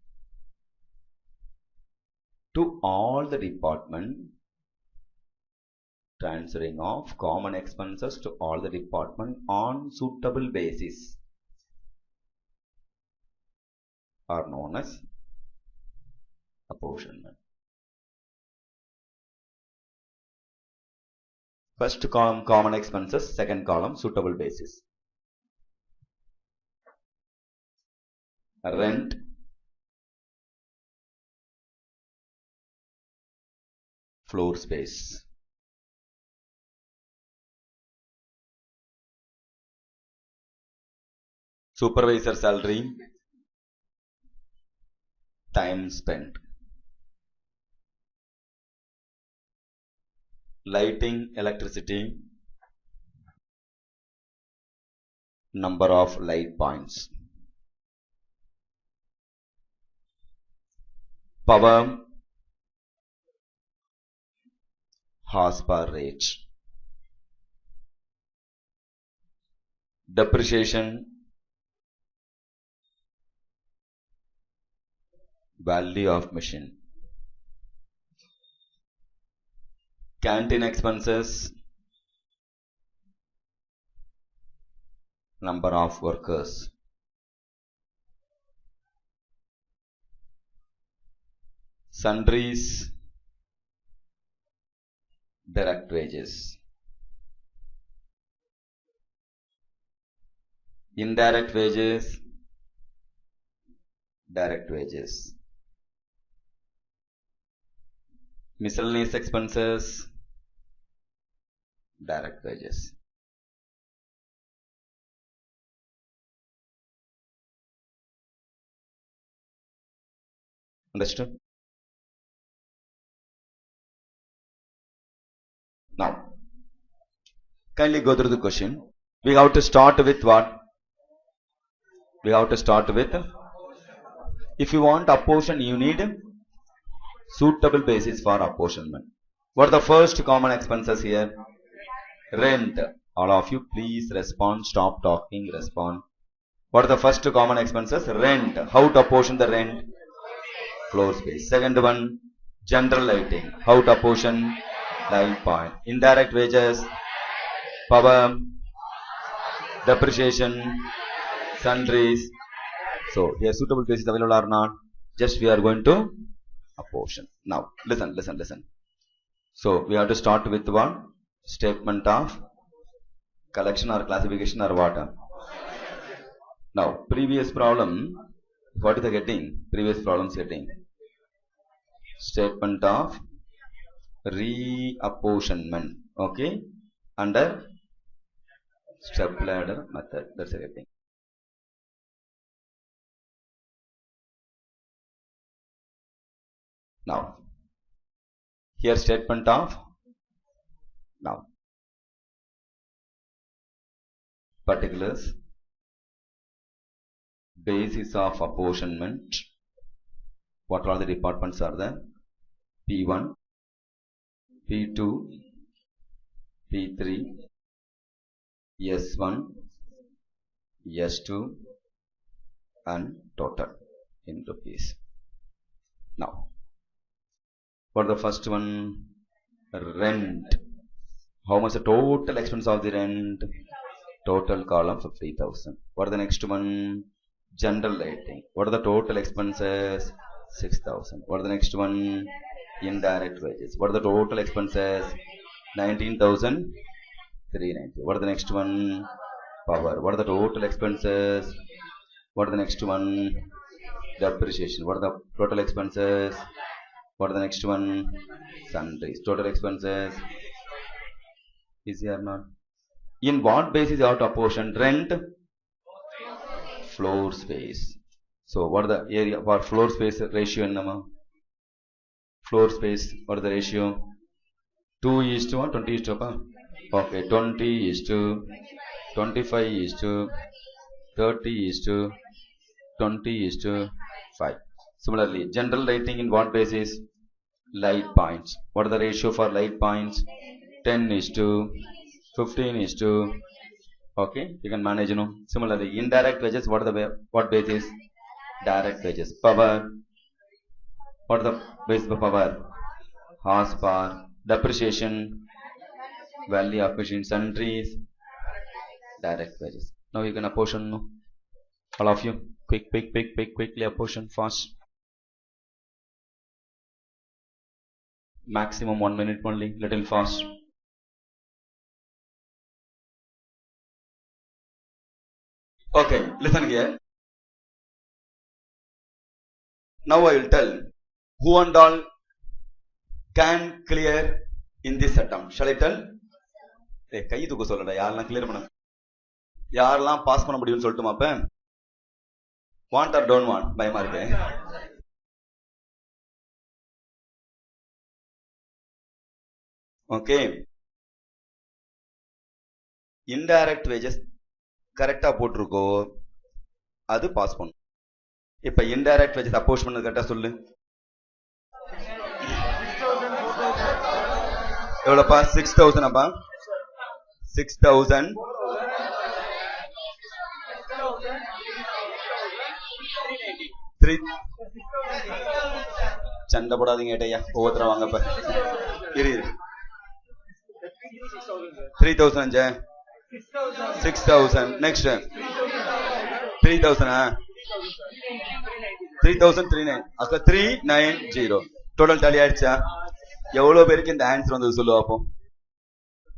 to all the department. Transferring of common expenses to all the department on suitable basis are known as apportionment. First column common expenses, second column suitable basis. Rent, floor space. Supervisor salary, time spent. Lighting, electricity, number of light points. Power, horsepower rate. Depreciation, value of machine. Canteen expenses, number of workers. Sundries, direct wages. Indirect wages, direct wages. Miscellaneous expenses, direct wages. Understood? Now, kindly go through the question. We have to start with what? We have to start with, if you want apportion, you need suitable basis for apportionment. What are the first common expenses here? Rent. All of you please respond. Stop talking, respond. What are the first common expenses? Rent. How to apportion the rent? Floor space. Second one, general lighting. How to apportion? Light point. Indirect wages, power, depreciation, sundries. So here suitable basis available or not? Just we are going to apportion. Now listen. So we have to start with one statement of collection or classification or what? Now previous problem, what is the getting? Previous problems getting statement of reapportionment, okay, under step ladder method. That's everything. Now here statement of now particulars, basis of apportionment. What all the departments are there? P1, P2, P3, S1, S2 and total in rupees. Now, for the first one, rent. How much the total expense of the rent? Total column 50,000. What are the next one? General lighting. What are the total expenses? 6,000. What are the next one? Indirect wages. What are the total expenses? 19,390. What are the next one? Power. What are the total expenses? What are the next one? Depreciation. What are the total expenses? What are the next one? Sundries. Total expenses. Easy or not? In what basis you have to apportion? Rent, floor space. So what are the area for floor space ratio in number? Floor space, what is the ratio? 2:1, 20:1. Okay, 20:25:30:20:5. Similarly, general lighting in what basis? light points. What is the ratio for light points? 10:15:. Okay, you can manage, Similarly, indirect wages, what base is? Direct wages. Power, what is the base for power? Horsepower. Depreciation, value of machine sundries, direct wages. Now you can apportion, all of you, quickly apportion fast. Maximum 1 minute only, little fast. Okay, listen here. Now I will tell who and all can clear in this attempt. Shall I tell? கை தூக்க சொல்லடா, யாரெல்லாம் clear பண்ண, யாரெல்லாம் pass பண்ண முடியும்னு சொல்லட்டுமா? அப்ப want or don't want? பயமா இருக்கு. ஓகே, இன்டைரக்ட் வேஜஸ் கரெக்டா போட்டிருக்கோ, அது பாஸ் பண்ணும். இப்ப இன்டைரக்ட் வேஜஸ் அப்போஸ் பண்ணது கரெக்டா சொல்லு. எவ்வளவுப்பா? 6,000. அப்பா 6,000. சண்டை போடாதீங்க ஏட்டையா, ஒவ்வொருத்தர வாங்கப்ப. 3,000. 6,000. நெக்ஸ்ட் 3,000. 3,390. அக்கா 390. டோட்டல் டாலி ஆயிடுச்சா? எவ்வளவு பேருக்கு இந்த ஆன்சர் வந்தது சொல்லு அப்போ.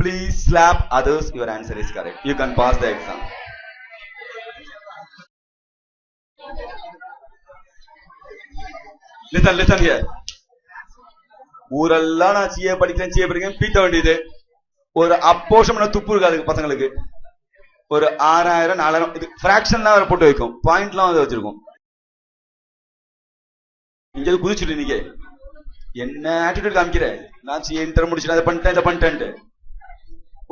Please slap others, your answer is correct. You can pass the exam. Listen here. ஊரெல்லாம் நான் சிஏ படிக்கிறேன் பீத்த வேண்டியது. ஒரு அப்போஷம் துப்பு இருக்காது பசங்களுக்கு. ஒரு 6,000 4,000 இது பிராக்ஷன்லாம் வேற போட்டு வைக்கும், பாயிண்ட்லாம் வந்து வச்சிருக்கும். இங்க குதிச்சுட்டு நீங்க என்ன ஆட்டிடியூட் காமிக்கிற? நான் சிஏ இன்டர் முடிச்சுட்டு அதை பண்ணிட்டேன்.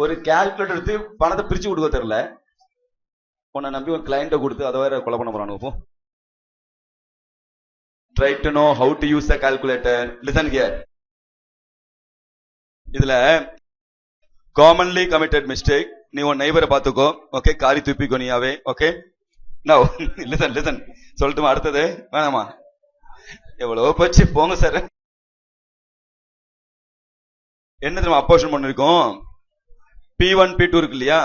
ஒரு கால்குலேட்டர் எடுத்து பணத்தை பிரிச்சு கொடுக்க தெரியல, உன்னை நம்பி ஒரு கிளைண்ட்டை கொடுத்து அதை வேற கொலை பண்ண போறானுங்க. Try to know how to use the calculator. Listen here. இதுல commonly committed mistake, நீ உன் நெய்பரை பார்த்துக்கோ. ஓகே, காரி துப்பிக்கோ நீயாவே. Okay, now listen. சொல்லட்டுமா? அடுத்தது வேணாமா? எவ்வளவு போச்சு, போங்க சார். என்ன தெரியுமா அப்போஷன் பண்ணிருக்கோம்? P1 P2 இருக்கு இல்லையா?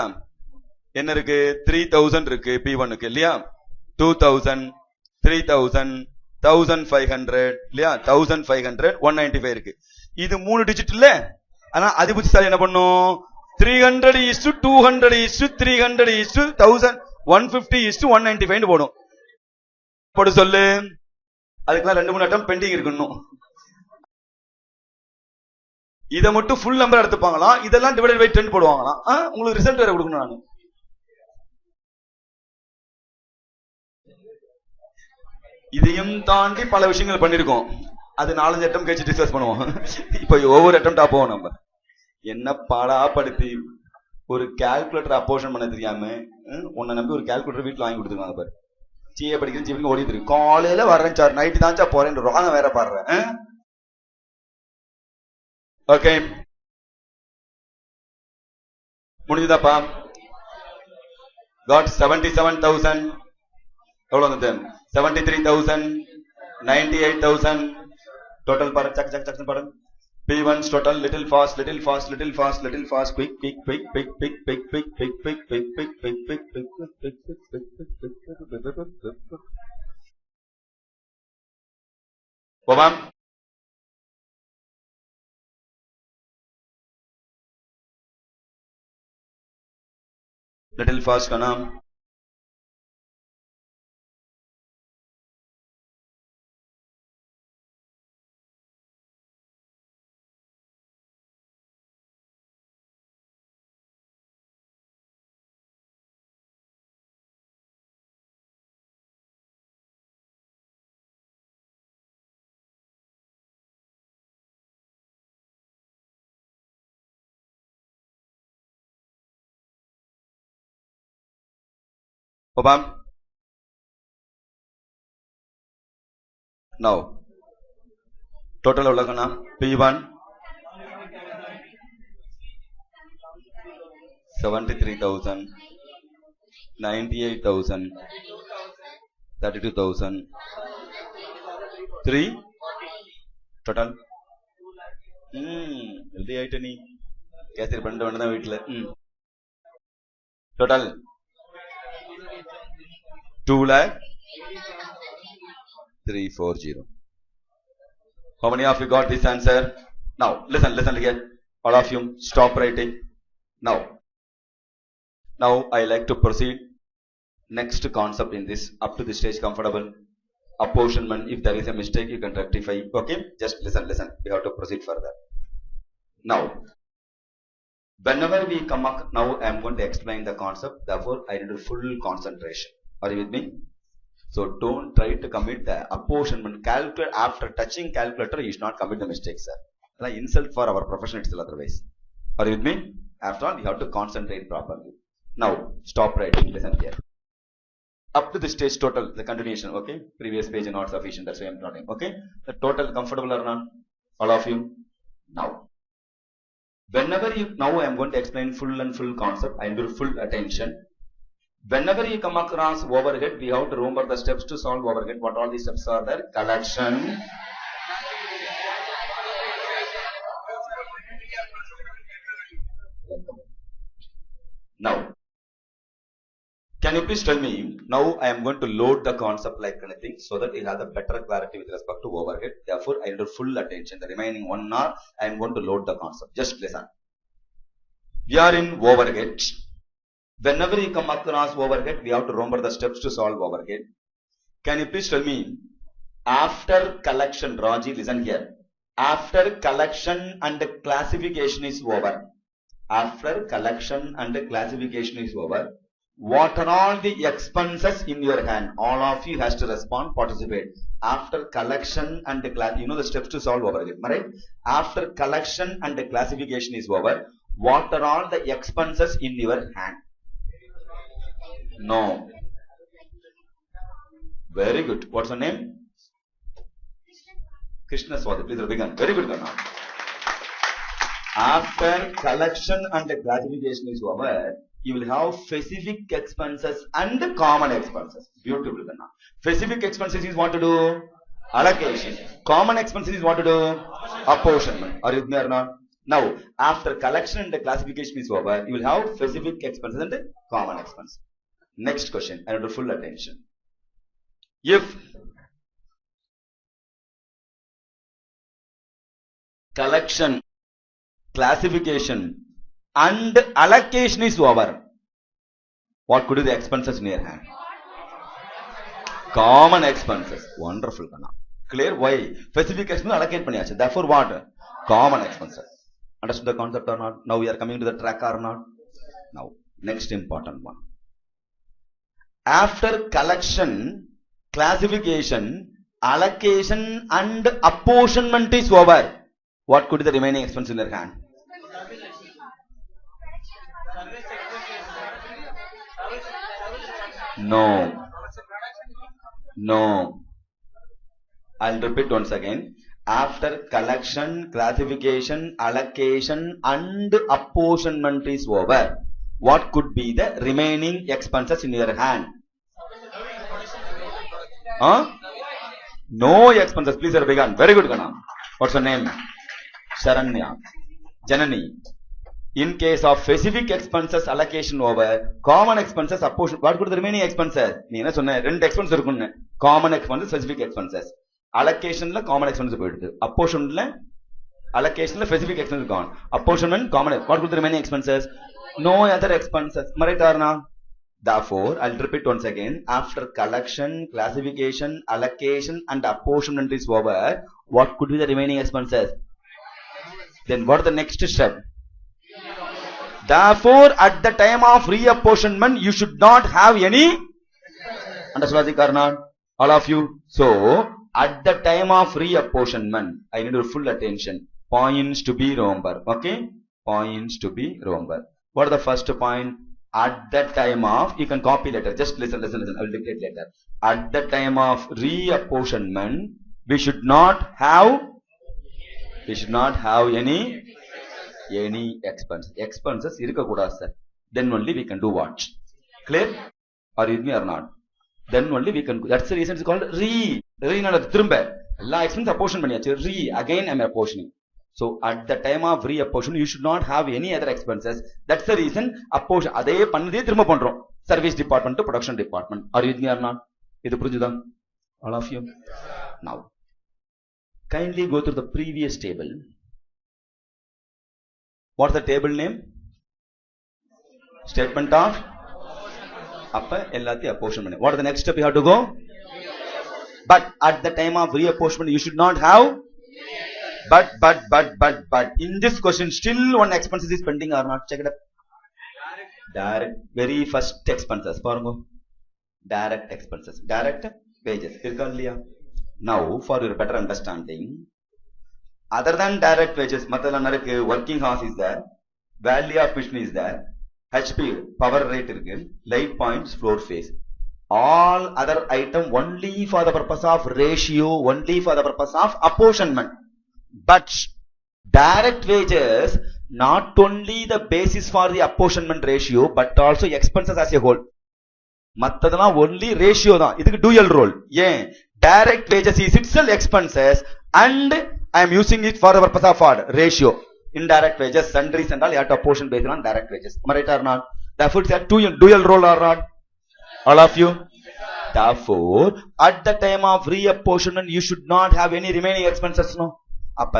என்ன இருக்கு? 3,000 இருக்கு P1க்கு இல்லையா? 2,000, 3,000, 1,500 இல்லையா? 1,500, 195 இருக்கு. இது 3 டிஜிட் இல்ல? ஆனா அதிபுத்திசாலி என்ன பண்ணும்? 300:200:300:1000 150:195 போடும். போடு சொல்லு. அதுக்கெல்லாம் 2-3 அட்டம் பெண்டிங் இருக்கணும். இதை மட்டும் ஃபுல் நம்பர் எடுத்துப்பாங்களாம், இதெல்லாம் டிவைடட் பை 10 போடுவாங்களாம். உங்களுக்கு ரிசல்ட் வேற கொடுக்கணும். நான் இதையும் தாண்டி பல விஷயங்கள் பண்ணிருக்கோம். அது 4-5 அட்டம் கழிச்சு டிஸ்கஸ் பண்ணுவோம். இப்ப ஒவ்வொரு அட்டம்டா போவோம். நம்ம என்ன பாடாப்படுத்தி ஒரு கால்குலேட்டர் அப்போஷன் பண்ண தெரியாம உன்னை நம்பி ஒரு கால்குலேட்டர் வீட்டுல வாங்கி கொடுத்துருக்காங்க பாரு. சிஏ படிக்கிறேன் ஓடிட்டு இருக்கு. காலையில வர்றேன் சார், நைட்டு தான் சார் போறேன், ராங்க வேற பாடுறேன். ஓகே, முடிஞ்சுதாப்பா? got 77,000. எவ்வளவு வந்தது? 73,000, 98,000. டோட்டல் பாரு, சக் பாரு. P1's total, little fast, quick. Bobam. Little fast का नाम Bobam. Now Total எவ்வளவுனா P1 73,000, 98,000, 32,000, 3 total. Healthy ஆயிட்ட நீ கேசரி பண்ணிட்டு வேண்டாம் வீட்டுல. Total 2,03,40. How many of you got this answer? Now listen again. All of you stop writing. Now I like to proceed next concept in this. Up to this stage comfortable. Apportionment, if there is a mistake you can rectify. Okay, just listen. We have to proceed further. Now whenever we come up, now I am going to explain the concept, therefore I need full concentration. Are you with me? So don't try to commit the apportionment. Calculate, after touching calculator you should not commit the mistake, sir. It's an insult for our profession itself otherwise. Are you with me? After all, you have to concentrate properly. Now stop writing, listen here. Up to this stage total, the continuation, okay? Previous page is not sufficient, that's why I am talking, okay? The total comfortable or not? All of you? Now whenever you, now I am going to explain full concept. I need full attention. Whenever you come across overhead, we have to remember the steps to solve overhead. What all these steps are there? Collection, now can you please tell me, now I am going to load the concept like anything so that you have a better clarity with respect to overhead. Therefore I need full attention. The remaining 1 hour I am going to load the concept. Just listen. We are in overhead. Whenever you come across overhead, we have to remember the steps to solve overhead. Can you please tell me, after collection, Raji, listen here. After collection and classification is over, after collection and classification is over, what are all the expenses in your hand? All of you has to respond, participate. After collection and you know the steps to solve overhead, right? After collection and classification is over, what are all the expenses in your hand? No. Very good. What's your name? Krishna Swati. Please begin. Very good, Karna. After collection and classification is over, you will have specific expenses and common expenses. Beautiful, Karna. Specific expenses is what to do? Allocation. Common expenses is what to do? Apportionment. Are you with me or not? Now, after collection and classification is over, you will have specific expenses and common expenses. Next question, I need full attention. If collection, classification and allocation is over, what could be the expenses in your hand? Common expenses. Wonderful, Kana. Clear? Why? Specific expenses allocate paniyachu. Therefore what? Common expenses. Understood the concept or not? Now we are coming to the track or not? Now, next important one. After collection, classification, allocation and apportionment is over, what could be the remaining expense in their hand? No. I'll repeat once again. After collection, classification, allocation and apportionment is over, what could be the remaining expenses in your hand? No expenses. Please begin. Very good, Kana. What's your name? Sharanya. Janani. In case of specific expenses allocation over, common expenses apportion. What could be the remaining expenses? Nee enna sonna rendu expenses irukku. Common expenses, specific expenses. Allocation la common expenses poidudhu. Apportion la allocation la specific expenses gone. Apportionment common. What could be the remaining expenses? No other expenses. Right or not? Therefore, I'll repeat once again. After collection, classification, allocation and apportionment is over, what could be the remaining expenses? Then what is the next step? Therefore, at the time of reapportionment, you should not have any. Understood or not? All of you. So, at the time of reapportionment, I need your full attention. Points to be remembered. Okay? Points to be remembered. What is the first point? At the time of, you can copy later. Just listen. I will dictate later. At the time of reapportionment, we should not have We should not have any expense. Expenses irukka kooda sir. Then only we can do what? Clear? Are you with me or not? Then only we can. That's the reason it's called re. Re na thirumba. Alla expense apportion பண்ணியாச்சு. Re again I am apportioning. So at the time of reapportion you should not have any other expenses. That's the reason apportion அதே பண்ணதே திரும்ப பண்றோம். Service department to production department. Are you with me or not? இது புரிஞ்சுதா? All of you. Now kindly go through the previous table. What's the table name? Statement of அப்ப எல்லாத்தையும் apportion பண்ணு. What is the next step you have to go? But at the time of reapportionment you should not have but in this question still one expenses is pending or not. Check it up. Direct very first expenses பாருங்க. Direct expenses, direct wages இருக்கா இல்லையா? Now for your better understanding, other than direct wages மத்ததெல்லாம் இருக்கு. Working hours is there, value of machine is there, HP power rate இருக்கு, light points, floor phase. All other item only for the purpose of ratio, only for the purpose of apportionment. But direct wages not only the basis for the apportionment ratio but also expenses as a whole. மத்ததெல்லாம் only ratio தான். இதுக்கு dual role. ஏன்? Direct wages is itself expenses and I am using it for the purpose of what? Ratio. Indirect wages, sundries and all you have to apportion based on direct wages. Am I right or not? Therefore it's a dual role or not? All of you? Therefore at the time of reapportionment you should not have any remaining expenses. No. அப்ப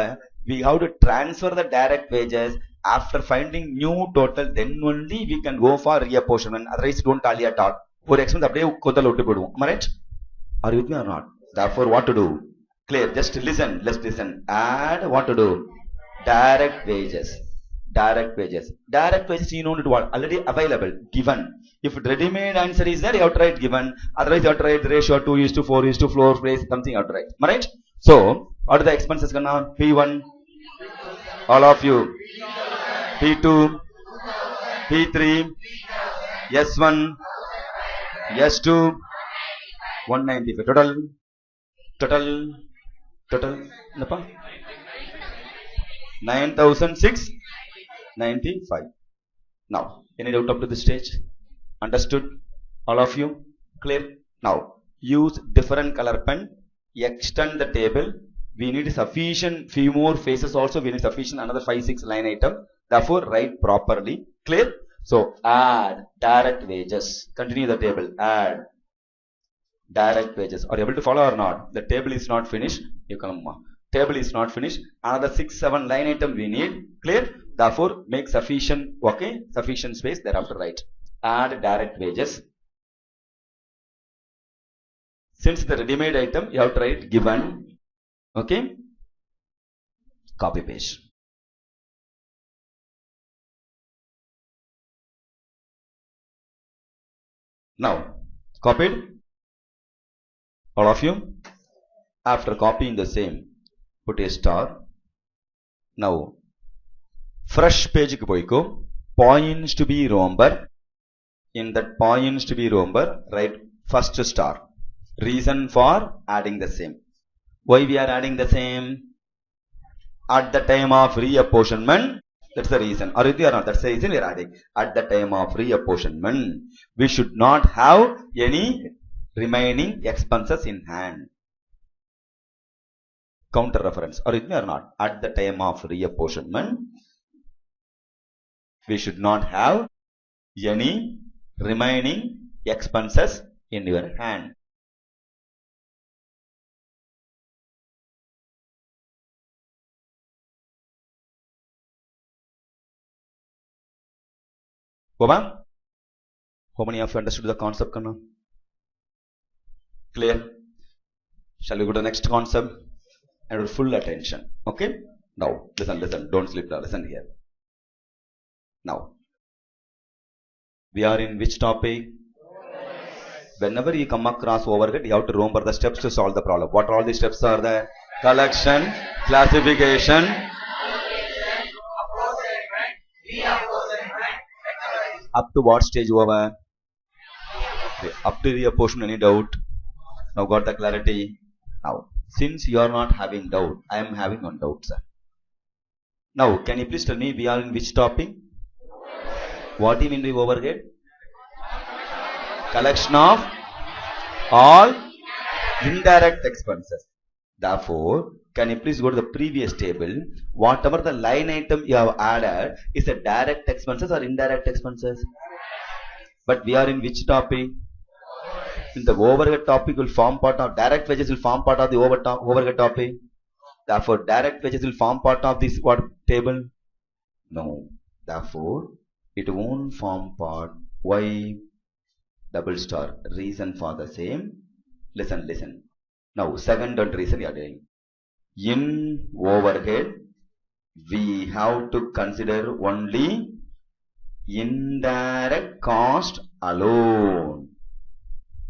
we have to transfer the direct wages after finding new total, then only we can go for reapportionment. Otherwise don't tally at all. ஒரு expense அப்படியே கொத்தல விட்டு போடுவோம். Am I right? Are you with me or not? Therefore what to do? Clear? Just listen. Let's listen. Add what to do? Direct wages. Direct wages. Direct wages you know it what? Already available, given. If ready-made answer is there, you have to write given. Otherwise you have to write ratio 2:4 floor place, something you have to write. Am I right? So what are the expenses gonna? P1, all of you. P2, P3, S1, S2, 195. Total. Napa? 9,695. Now, any doubt up to this stage? Understood? All of you? Clear? Now, use different color pen. Extend the table. We need sufficient few more faces also. We need sufficient another 5-6 line item. Therefore write properly. Clear? So add direct wages. Continue the table. Add direct wages. Are you able to follow or not? The table is not finished. You come. Table is not finished. Another 6-7 line item we need. Clear? Therefore make sufficient. Okay, sufficient space. Thereafter write. Add direct wages. Since the ready-made item, you have to write given. Okay, copy paste. Now copied all of you. After copying the same, put a star. Now fresh page ku poiko, points to be romber. In that points to be romber, write first star. Reason for adding the same. Why we are adding the same? At the time of reapportionment, that's the reason. Or if you are not, that's the reason we are adding. At the time of reapportionment, we should not have any remaining expenses in hand. Counter reference. Or if you are not, at the time of reapportionment, we should not have any remaining expenses in your hand. Goma? How many of you understood the concept? Kanna? Clear? Shall we go to the next concept? And with full attention. Okay? Now, listen. Don't sleep now. Listen here. Now, we are in which topic? Whenever you come across overhead, you have to remember the steps to solve the problem. What all the steps are there? Collection, classification, up to what stage over? Up to the reapportionment, any doubt? Now got the clarity? Now, since you are not having doubt, I am having one doubt, sir. Now, can you please tell me we are in which topic? What do you mean by overhead? Collection of all indirect expenses. Therefore, can you please go to the previous table? Whatever the line item you have added is a direct expenses or indirect expenses. But we are in which topic? In the overhead topic will form part of direct wages will form part of the overhead topic. Therefore, direct wages will form part of this what table? No. Therefore, it won't form part. Why? Double star. Reason for the same. Listen. Now, second reason we are doing. In overhead, we have to consider only indirect cost alone.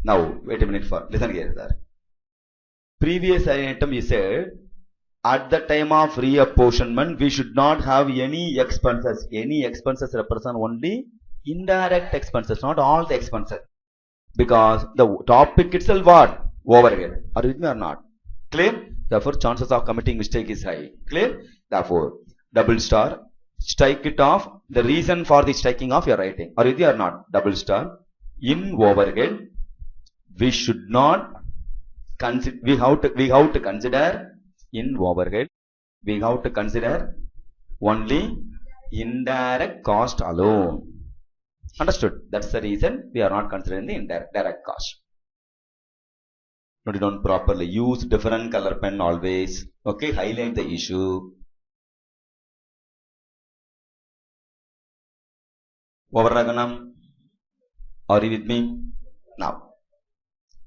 Now, wait a minute listen here, sir. Previous item you said, at the time of reapportionment, we should not have any expenses. Any expenses represent only indirect expenses, not all the expenses. Because the topic itself what? Overhead. Are you with me or not? Clear? Therefore, chances of committing mistake is high. Clear? Therefore, double star, strike it off. The reason for the striking off you are writing. Are you with me or not? Double star. In overhead, we should not consider, we have to consider in overhead, we have to consider only indirect cost alone. Understood? That's the reason we are not considering the direct cost. Note it down properly. Use different color pen always. Okay, highlight the issue. Overaganam, are you with me? Now,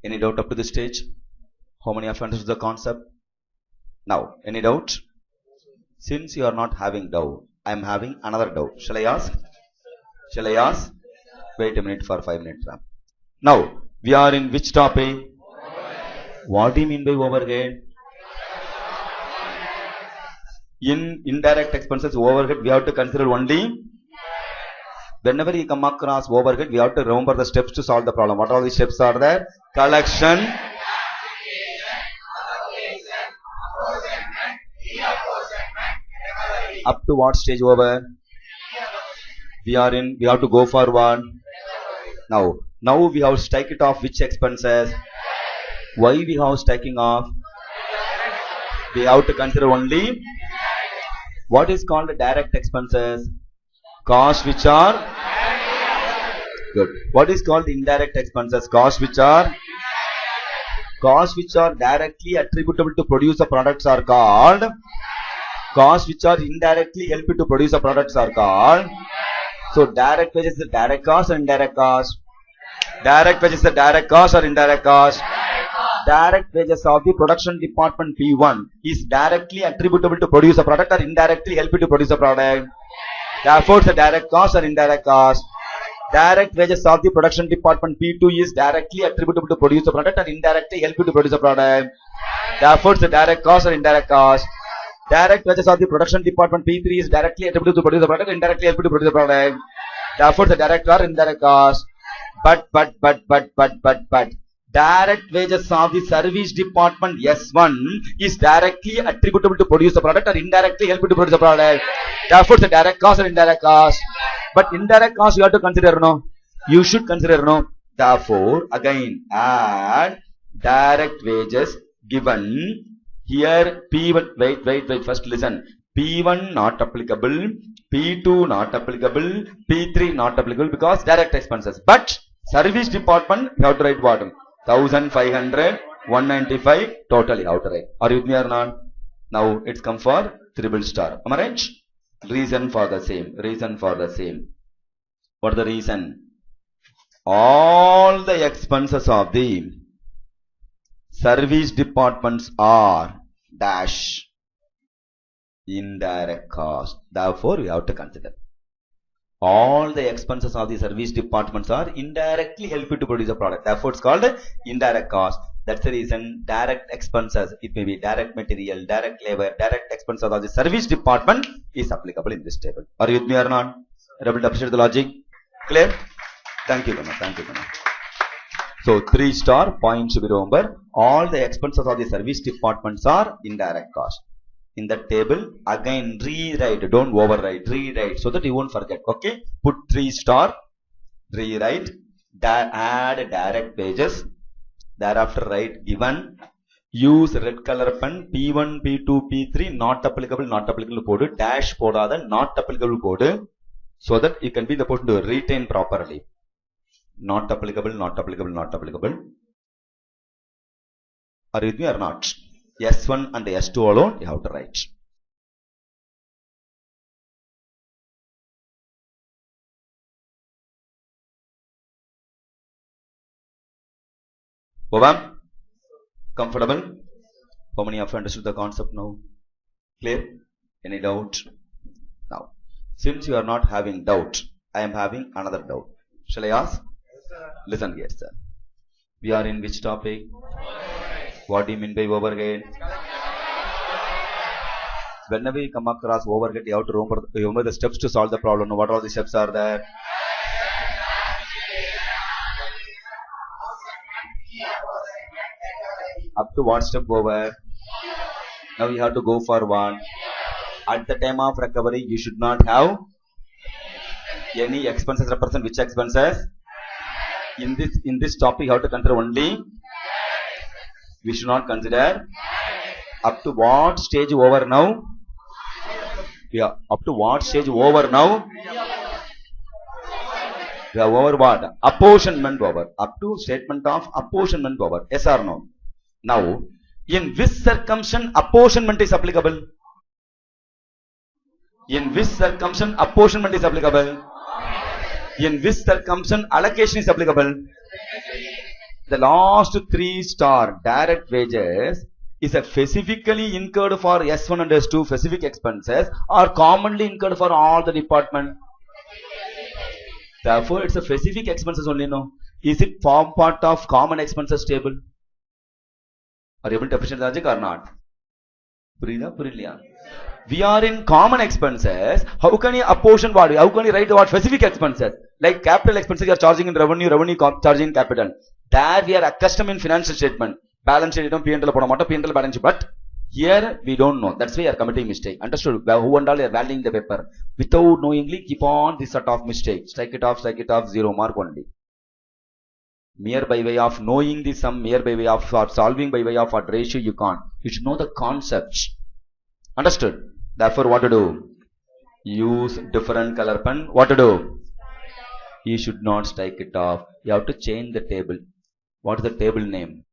any doubt up to this stage? How many of you understood the concept? Now, any doubt? Since you are not having doubt, I am having another doubt. Shall I ask? Shall I ask? Wait a minute for 5 minutes. Now, we are in which topic? What do you mean by overhead? In indirect expenses, overhead, we have to consider only. Whenever you come across overhead, we have to remember the steps to solve the problem. What all the steps are there? Collection. Up to what stage over? We have to go forward. Now we have strike it off which expenses? Why we have striking off? We have to consider only what is called direct expenses? Costs which are good. What is called indirect expenses? Costs which are directly attributable to produce the products are called. Costs which are indirectly help you to produce the products are called. So direct wages is the direct cost or indirect cost? Direct wages is the direct cost or indirect cost? Direct wages of the production department P1 is directly attributable to produce a product or indirectly help you to produce a product. Therefore, the direct cost or indirect cost. Direct wages of the production department P2 is directly attributable to produce a product or indirectly help you to produce a product. Therefore, the direct cost or indirect cost. Direct wages of the production department P3 is directly attributable to produce a product, indirectly help you to produce a product. Therefore, the direct or indirect cost. But. Direct wages of the service department S1 is directly attributable to produce a product or indirectly help you to produce a product. Therefore, the direct cost or indirect cost. But indirect cost you have to consider, no? You should consider, no? Therefore, again, add direct wages given here P1, wait, first listen. P1 not applicable, P2 not applicable, P3 not applicable because direct expenses. But service department, you have to write bottom. 1500, 195, totally you have to write. Are you with me or not? Now it's come for triple star. Am I right? Reason for the same. What is the reason? All the expenses of the service departments are dash indirect cost. Therefore, we have to consider. All the expenses of the service departments are indirectly help you to produce a product. Therefore, it's called indirect cost. That's the reason direct expenses, it may be direct material, direct labor, direct expenses of the service department is applicable in this table. Are you with me or not? Able to appreciate the logic? Clear? Thank you, Gana. So, 3 star point should be remember. All the expenses of the service departments are indirect cost. in the table, again rewrite, don't overwrite, rewrite so that you won't forget. Okay, put 3 star, rewrite, add direct pages, thereafter write given, use red color pen, P1, P2, P3, not applicable போடு, dash போடாத, not applicable போடு, so that you can be in the position to retain properly. Not applicable. Are you with me or not? S1 and S2 alone you have to write. Bobam? Comfortable? How many of you understood the concept now? Clear? Any doubt? Now, since you are not having doubt, I am having another doubt. Shall I ask? Yes, sir. Listen here, sir. We are in which topic? What do you mean by overhead? Whenever you come across overhead, you have to remember the steps to solve the problem. What all the steps are there? Up to what step over? Now you have to go for one. At the time of recovery, you should not have any expenses represent which expenses? In this topic, you have to consider only. We should not consider. Up to what stage over now? Yeah. Up to what stage over now? We have over what? Apportionment over. Up to statement of apportionment over. Yes or no? Now, in which circumstance apportionment is applicable? In which circumstance apportionment is applicable? In which circumstance allocation is applicable? The last 3 star direct wages is a specifically incurred for S1 and S2 specific expenses or commonly incurred for all the department. Therefore, it's a specific expenses only, no? Is it form part of common expenses table? Are you able to appreciate the logic or not? We are in common expenses. How can you apportion what? How can you write what specific expenses? Like capital expenses you are charging in revenue charging in capital. There we are accustomed in financial statement. Balance sheet, P&L balance sheet. But here we don't know. That's why you are committing mistake. Understood? Who and all you are valuing the paper. Without knowingly keep on this sort of mistake. Strike it off, 0 mark only. Mere by way of knowing the sum, mere by way of solving by way of what ratio you can't. You should know the concepts. Understood? Therefore, what to do? Use different color pen. What to do? You should not strike it off. You have to change the table. What is the table name?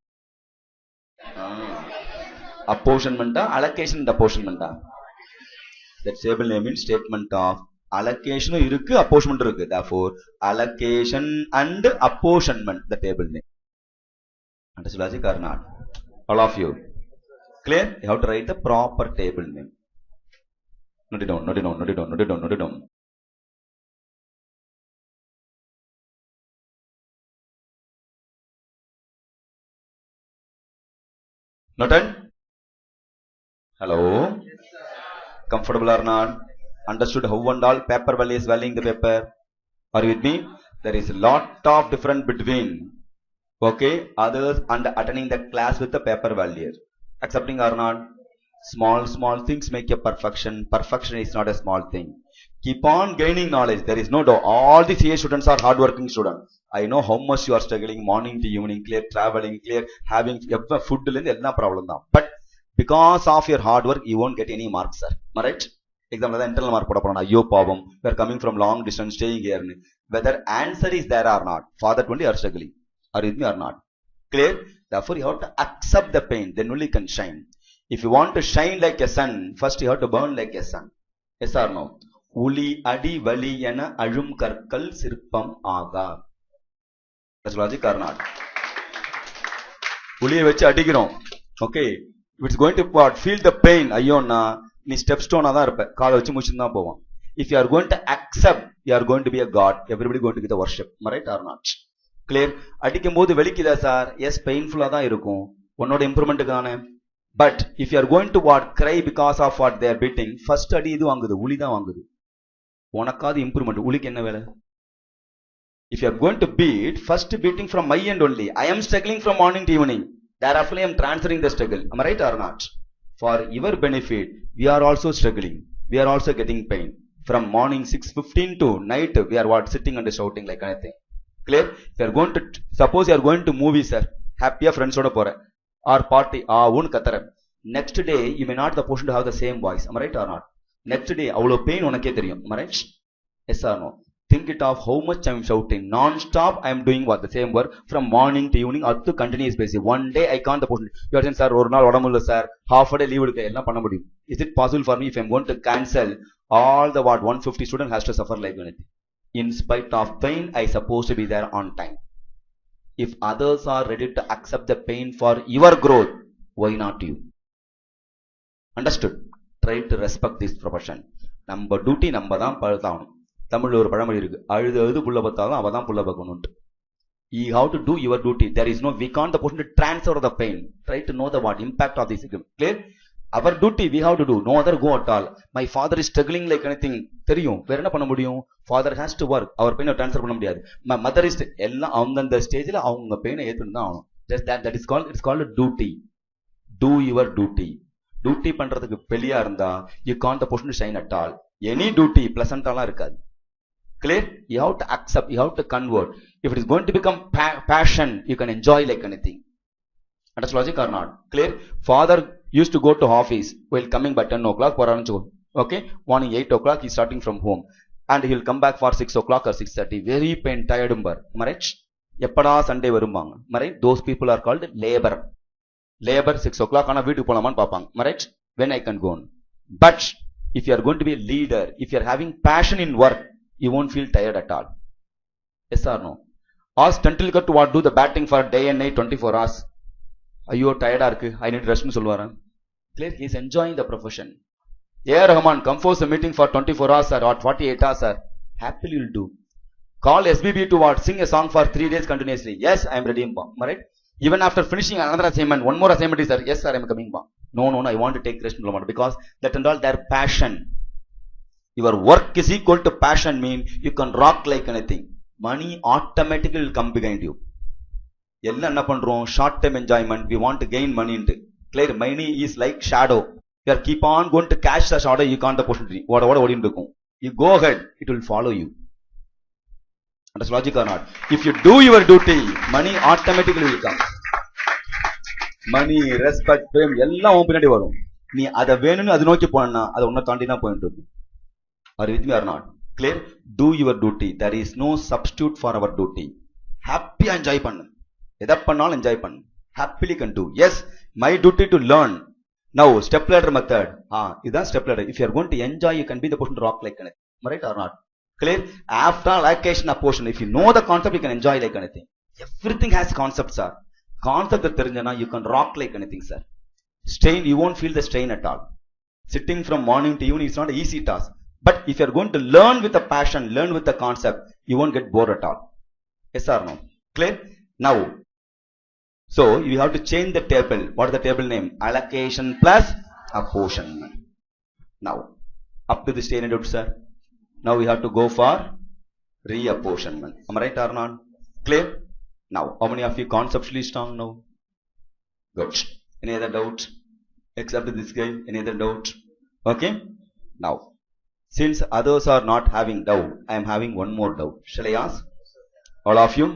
Apportionment, allocation and apportionment. The table name is statement of allocation irukku, apportionment irukku. Therefore, allocation and apportionment, the table name. Understood logic or not? All of you. Clear? You have to write the proper table name. Note it down. Noted? Hello? Comfortable or not? Understood how and all paper value is valuing the paper? Are you with me? There is a lot of difference between others and attending the class with the paper value. Accepting or not? Small things make a perfection. Perfection is not a small thing. Keep on gaining knowledge. There is no doubt. All the CA students are hardworking students. I know how much you are struggling morning to evening, clear traveling, clear having food, problem. But because of your hard work, you won't get any marks, sir. Am I right? Example, the internal mark we are coming from long distance, staying here. Whether answer is there or not, for that only you are struggling. Are you with me or not? Clear? Therefore, you have to accept the pain. Then only you can shine. If you want to shine like a sun, first you have to burn like a sun. Yes or no? Uli adi vali yana ajum karkal sirpam aga. That's logic or not? Uli vechi adigirom. Okay. If it's going to feel the pain, ayyona, ni stepstone adha irpa. Kaala vechi muchindha povam. If you are going to accept, you are going to be a god. Everybody going to get the worship. Am I right or not? Clear? Adikumbodhu velikida sir. Yes, painful adha irukum. Onnoda improvement kaane. But if you are going to cry because of what they are beating, first adi idu vaangudhu, uli da vaangudhu. Onakadu improvement, ulikku enna vela? If you are going to beat, first beating from my end only. I am struggling from morning to evening. Thereafter I am transferring the struggle. Am I right or not? For your benefit, we are also struggling. We are also getting pain. From morning 6:15 to night, we are what? Sitting and shouting like anything. Clear? If you are going to, suppose you are going to movie, sir. Happy friends oda pora. Or party. Own katara. Next day, you may not the portion to have the same voice. Am I right or not? Next day, avlo pain unakke theriyum. Am I right? Yes or no? Think it of how much I am shouting. Non-stop I am doing what? The same work from morning to evening up to continuous basis. One day I can't the portion. You are saying, sir, or not odamulla, sir. Half a day leave edukka ella panna mudiyum. Is it possible for me if I am going to cancel all the what 150 students has to suffer like anything? In spite of pain, I supposed to be there on time. If others are ready to accept the pain for your growth, why not you? Understood? Try to respect this profession. Number duty number தான் பழுத்தாகணும். தமிழ்ல ஒரு பழமொழி இருக்கு, அழுது அழுது புள்ள பத்தாலும் அவ தான் புள்ள பக்கணும்ட்டு. You have to do your duty. There is no, we can't the person to transfer the pain. Try to know the what impact of this. Clear? Our duty we have to do. No other go at all. My father is struggling like anything. தெரியும், வேற என்ன பண்ண முடியும்? Father has to work. அவர் பெயினை transfer பண்ண முடியாது. My mother is எல்லாம் அந்தந்த ஸ்டேஜ்ல அவங்க பெயினை ஏத்துட்டு தான் ஆகணும். Just that is called, it's called a duty. Do your duty. Duty பண்றதுக்கு வெளியா இருந்தா you can't the person to shine at all. Any duty pleasant-ஆலாம் இருக்காது. Clear? You have to accept, you have to convert. If it is going to become passion, you can enjoy like anything. That's logic or not? Clear? Father used to go to office while coming by 10 o'clock. Okay? Morning 8 o'clock, he's starting from home. And he'll come back for 6 o'clock or 6:30. Very pain, tired. Marriage? Eppada Sunday varumanga. Marriage? Those people are called labor. Labor 6 o'clock on a video polaman papang. Marriage? When I can go on. But if you are going to be a leader, if you are having passion in work, you won't feel tired at all. Yes or no? Ask Tendulkar to what do the batting for day and night 24 hours. Ayyo tired irukku, I need rest nu solvaran. Clear? He is enjoying the profession. A.R. Rahman come for a meeting for 24 hours or 48 hours sir. Happily will do. Call SBB to what? Sing a song for 3 days continuously. Yes, I am ready. Right? Even after finishing another assignment, one more assignment is sir. Yes sir, I am coming. No, I want to take rest because that and all their passion. Your work is equal to passion mean you can rock like anything. Money automatically will come behind you. எல்லாம் என்ன பண்றோம்? Short term enjoyment. We want to gain money into. Clear? Money is like shadow. You are keep on going to catch the shadow. You can't the opportunity. What ஓடிட்டு இருக்கும். You go ahead. It will follow you. That's logic or not? If you do your duty, money automatically will come. Money, respect, fame எல்லாம் உன் பின்னாடி வரும். நீ அதை வேணும்னு அது நோக்கி போனா அதை உன்னை தாண்டி தான் போயிட்டு இருக்கும். Are you with me or not? Clear? Do your duty. There is no substitute for our duty. Happy enjoy பண்ணு. எதை பண்ணாலும் enjoy பண்ணு. Happily can do. Yes, my duty to learn. Now, step ladder method. இதுதான் step ladder. If you are going to enjoy, you can be the person to rock like anything. Right or not? Clear? After allocation of portion, if you know the concept, you can enjoy like anything. Everything has concepts, sir. Concept தெரிஞ்சனா, you can rock like anything, sir. Strain, you won't feel the strain at all. Sitting from morning to evening is not an easy task. But if you are going to learn with a passion, learn with the concept, you won't get bored at all. Yes or no? Clear? Now, so you have to change the table. What is the table name? Allocation plus apportionment. Now, up to this stage, sir. Now we have to go for reapportionment. Am I right or not? Clear? Now, how many of you conceptually strong now? Good. Any other doubt? Except this guy, any other doubt? Okay? Now, since others are not having doubt, I am having one more doubt. Shall I ask? All of you?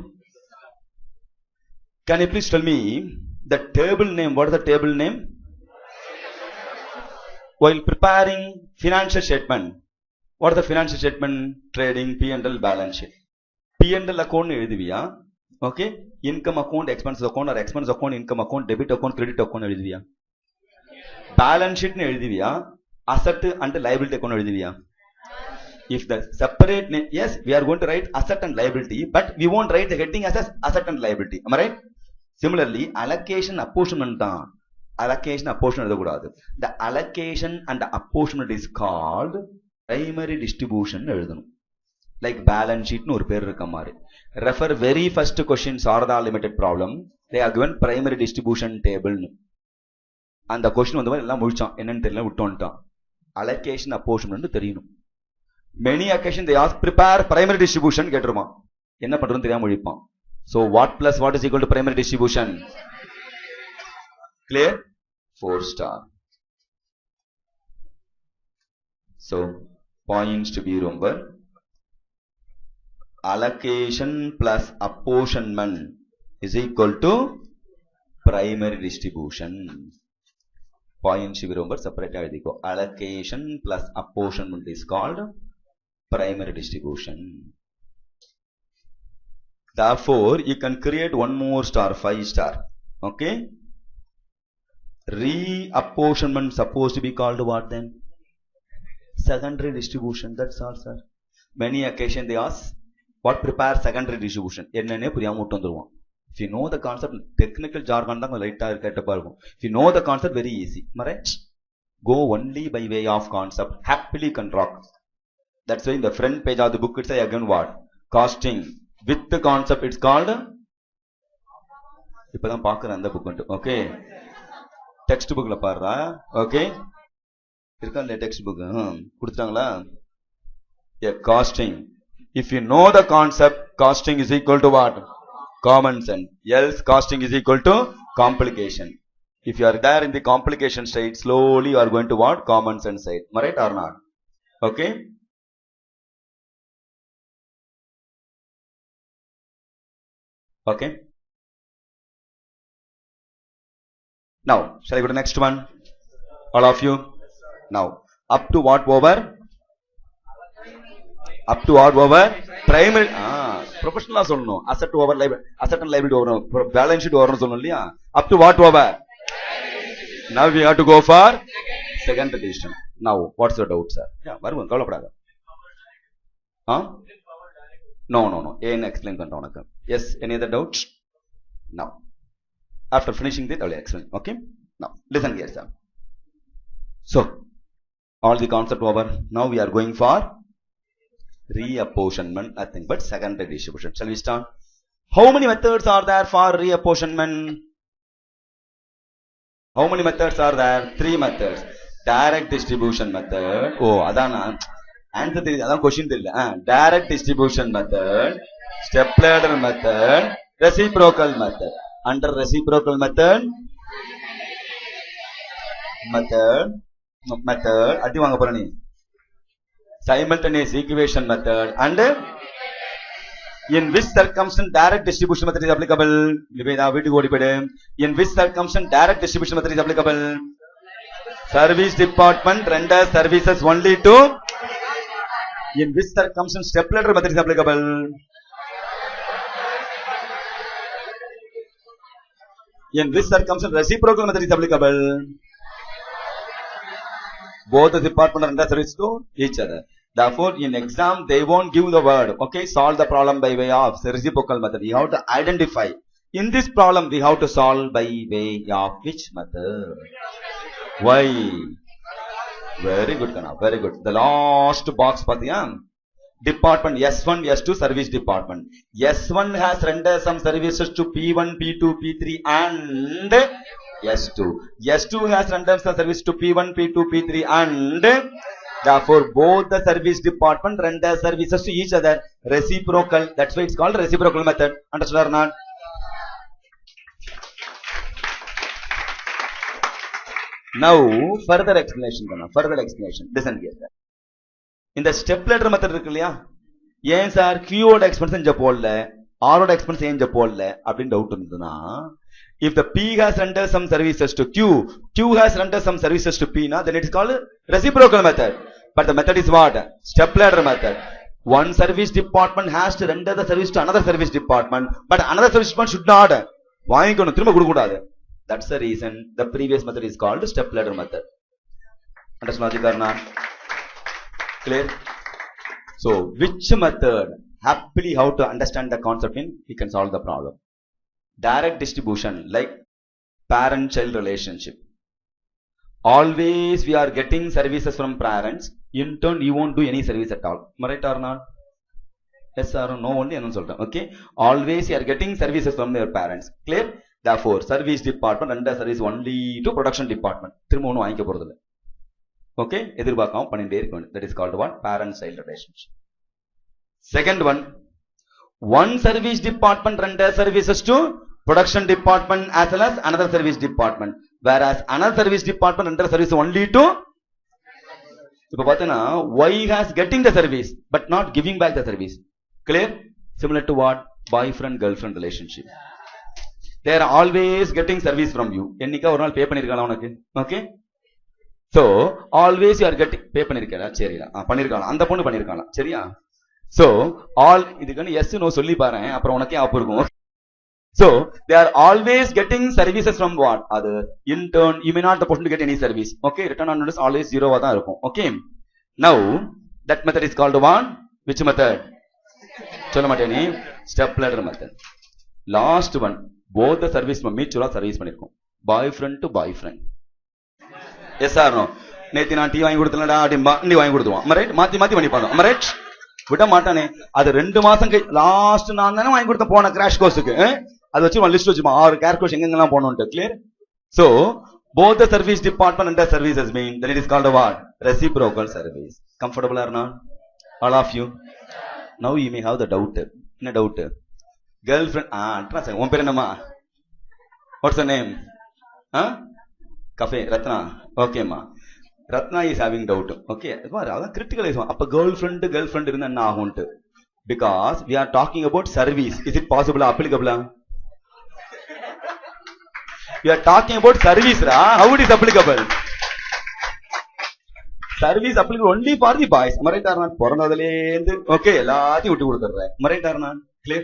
Can you please tell me the table name? What is the table name? While preparing financial statement, what is the financial statement? Trading, P&L, balance sheet. P&L account எழுதுவியா? Okay? Income account, expense account, or expense account, income account, debit account, credit account எழுதுவியா? Balance sheet எழுதுவியா? Asset and liability account எழுதுவியா? If the separate name, yes, we are going to write asset and liability, but we won't write the heading as asset and liability. Am I right? Similarly, allocation apportionment தான். Allocation apportionment எழுதக்கூடாது. The allocation and the apportionment is called primary distribution எழுதணும். Like balance sheet னு ஒரு பேர் இருக்க மாதிரி. Refer very first question Sarada limited problem. They are given primary distribution table னு. அந்த question வந்து எல்லாம் முடிச்சான். என்னன்னு தெரியல விட்டு வந்துட்டான். Allocation apportionment தெரியணும். Many occasions they ask prepare primary distribution கேட்டுருமா. என்ன பண்றதுன்னு தெரியாம முடிப்பான். So what plus what is equal to primary distribution? Clear? 4 star. So points to be remember, allocation plus apportionment is equal to primary distribution. Points to be remember separate. Allocation plus apportionment is called primary distribution. Therefore, you can create one more star, 5 star. Okay. Reapportionment supposed to be called what then? Secondary distribution. That's all, sir. Many occasions they ask, what prepares secondary distribution? If you know the concept, technical jargon, if you know the concept, very easy. Right? Go only by way of concept. Happily can rock. That's why in the front page of the book, it's again what? Costing. With the concept, it's called. Okay. Text book la parra. Okay. Text book. Yeah, costing. If you know the concept, costing is equal to what? Common sense. Else costing is equal to complication. If you are there in the complication side, slowly you are going to what? Common sense side. Right or not? Okay. Okay. Now, shall I go to the next one? All of you. Now, up to what over? Up to what over? Primary. Professional no. Asset over liability. Asset and liability over. Balance sheet over. Up to what over? Now we have to go for second edition. Now, what's your doubt, sir? Yeah, huh? No. Explain. Yes, any other doubts? Now. After finishing this, I will explain. Okay? Now, listen here, sir. So, all the concept over. Now we are going for reapportionment, nothing but secondary distribution. Shall we start? How many methods are there for reapportionment? How many methods are there? 3 methods. Direct distribution method. Oh, adana. Answer the question. Direct distribution method, stepladder method, reciprocal method. Under reciprocal method, simultaneous equation method, and in which circumstance direct distribution method is applicable? In which circumstance direct distribution method is applicable? Service department renders services only to. In which circumstance stepladder method is applicable? In which circumstance reciprocal method is applicable? Both the department render service to each other. Therefore, in exam, they won't give the word. Okay, solve the problem by way of reciprocal method. You have to identify. In this problem, we have to solve by way of which method? Why? Very good, Kana. Very good. The last box, Patiyam. Department S1, S2, service department. S1 has rendered some services to P1, P2, P3 and S2. S2 has rendered some service to P1, P2, P3 and therefore both the service department render services to each other. Reciprocal. That's why it's called reciprocal method. Understood or not? Now, further explanation. Listen here. In the stepladder method, yes, sir, Q oda expense enja podle, R oda expense enja podle, abdin doubt unduna. If the P has rendered some services to Q, Q has rendered some services to P, then it is called reciprocal method. But the method is what? Stepladder method. One service department has to render the service to another service department, but another service department should not. That's the reason the previous method is called stepladder method. Understand logic or not? Clear? So, which method? Happily, how to understand the concept in, we can solve the problem. Direct distribution, like parent-child relationship. Always we are getting services from parents. In turn, you won't do any service at all. Am I right or not? Yes or no? Only okay. Always you are getting services from your parents. Clear? Therefore, service department under service only to production department. Okay? That is called what? Parent-child relationship. Second one service department renders services to production department as well as another service department. Whereas another service department renders service only to இப்ப பார்த்தனா Y has getting the service but not giving back the service. Clear? Similar to what? Boyfriend girlfriend relationship. They are always getting service from you. என்னைக்கா ஒரு நாள் பே பண்ணிருக்கானா உனக்கு? Okay? So always you are getting pay பண்ணிருக்கா? சரிடா. பண்ணிருக்கானா? அந்த பொண்ணு பண்ணிருக்கானா? சரியா? So all இதுக்கு yes no சொல்லி பாறேன் அப்புறம் உனக்கே ஆப்பு இருக்கும். So they are always getting services from what? Other in turn you may not the person to get any service. Okay, return on notice always 0 வா தான் இருக்கும். Okay, now that method is called what? Which method? சொல்ல மாட்டேனே, step ladder method. Last one, both the service mutual service பண்ணிருக்கோம். Boyfriend to boyfriend. Yes or no? நேத்து நான் tea வாங்கி கொடுத்தலடா அப்படிம்பா நீ வாங்கி கொடுத்துவான். Am I right? மாத்தி மாத்தி பண்ணிப்பாங்க. Am I right? விட மாட்டானே. அது 2 மாசம் லாஸ்ட் நான் தானே வாங்கி கொடுத்த போன கிராஷ் கோர்ஸுக்கு. அது வச்சு ஒரு லிஸ்ட் வச்சுமா 6 கேர் கோர்ஸ் எங்கெங்கெல்லாம் போகணும்ட்டு. Clear? So both the service department and the service has been, then it is called a what? Reciprocal service. Comfortable or not? All of you? Now you may have the doubt. என்ன doubt? Girlfriend உன் பேர் என்னம்மா? What's the name? Cafe Ratna. Okay ma. Ratna is having doubt. Okay, அதான் critical is அப்ப girlfriend இருந்தா என்ன ஆகும்ட்டு. Because we are talking about service. Is it possible? Applicable? We are talking about service, ra. How it is applicable? Service applicable only for the boys. Am I right or not? பொறந்ததுல இருந்து okay எல்லாத்தையும் விட்டு கொடுத்துறேன். Am I right or not? Clear?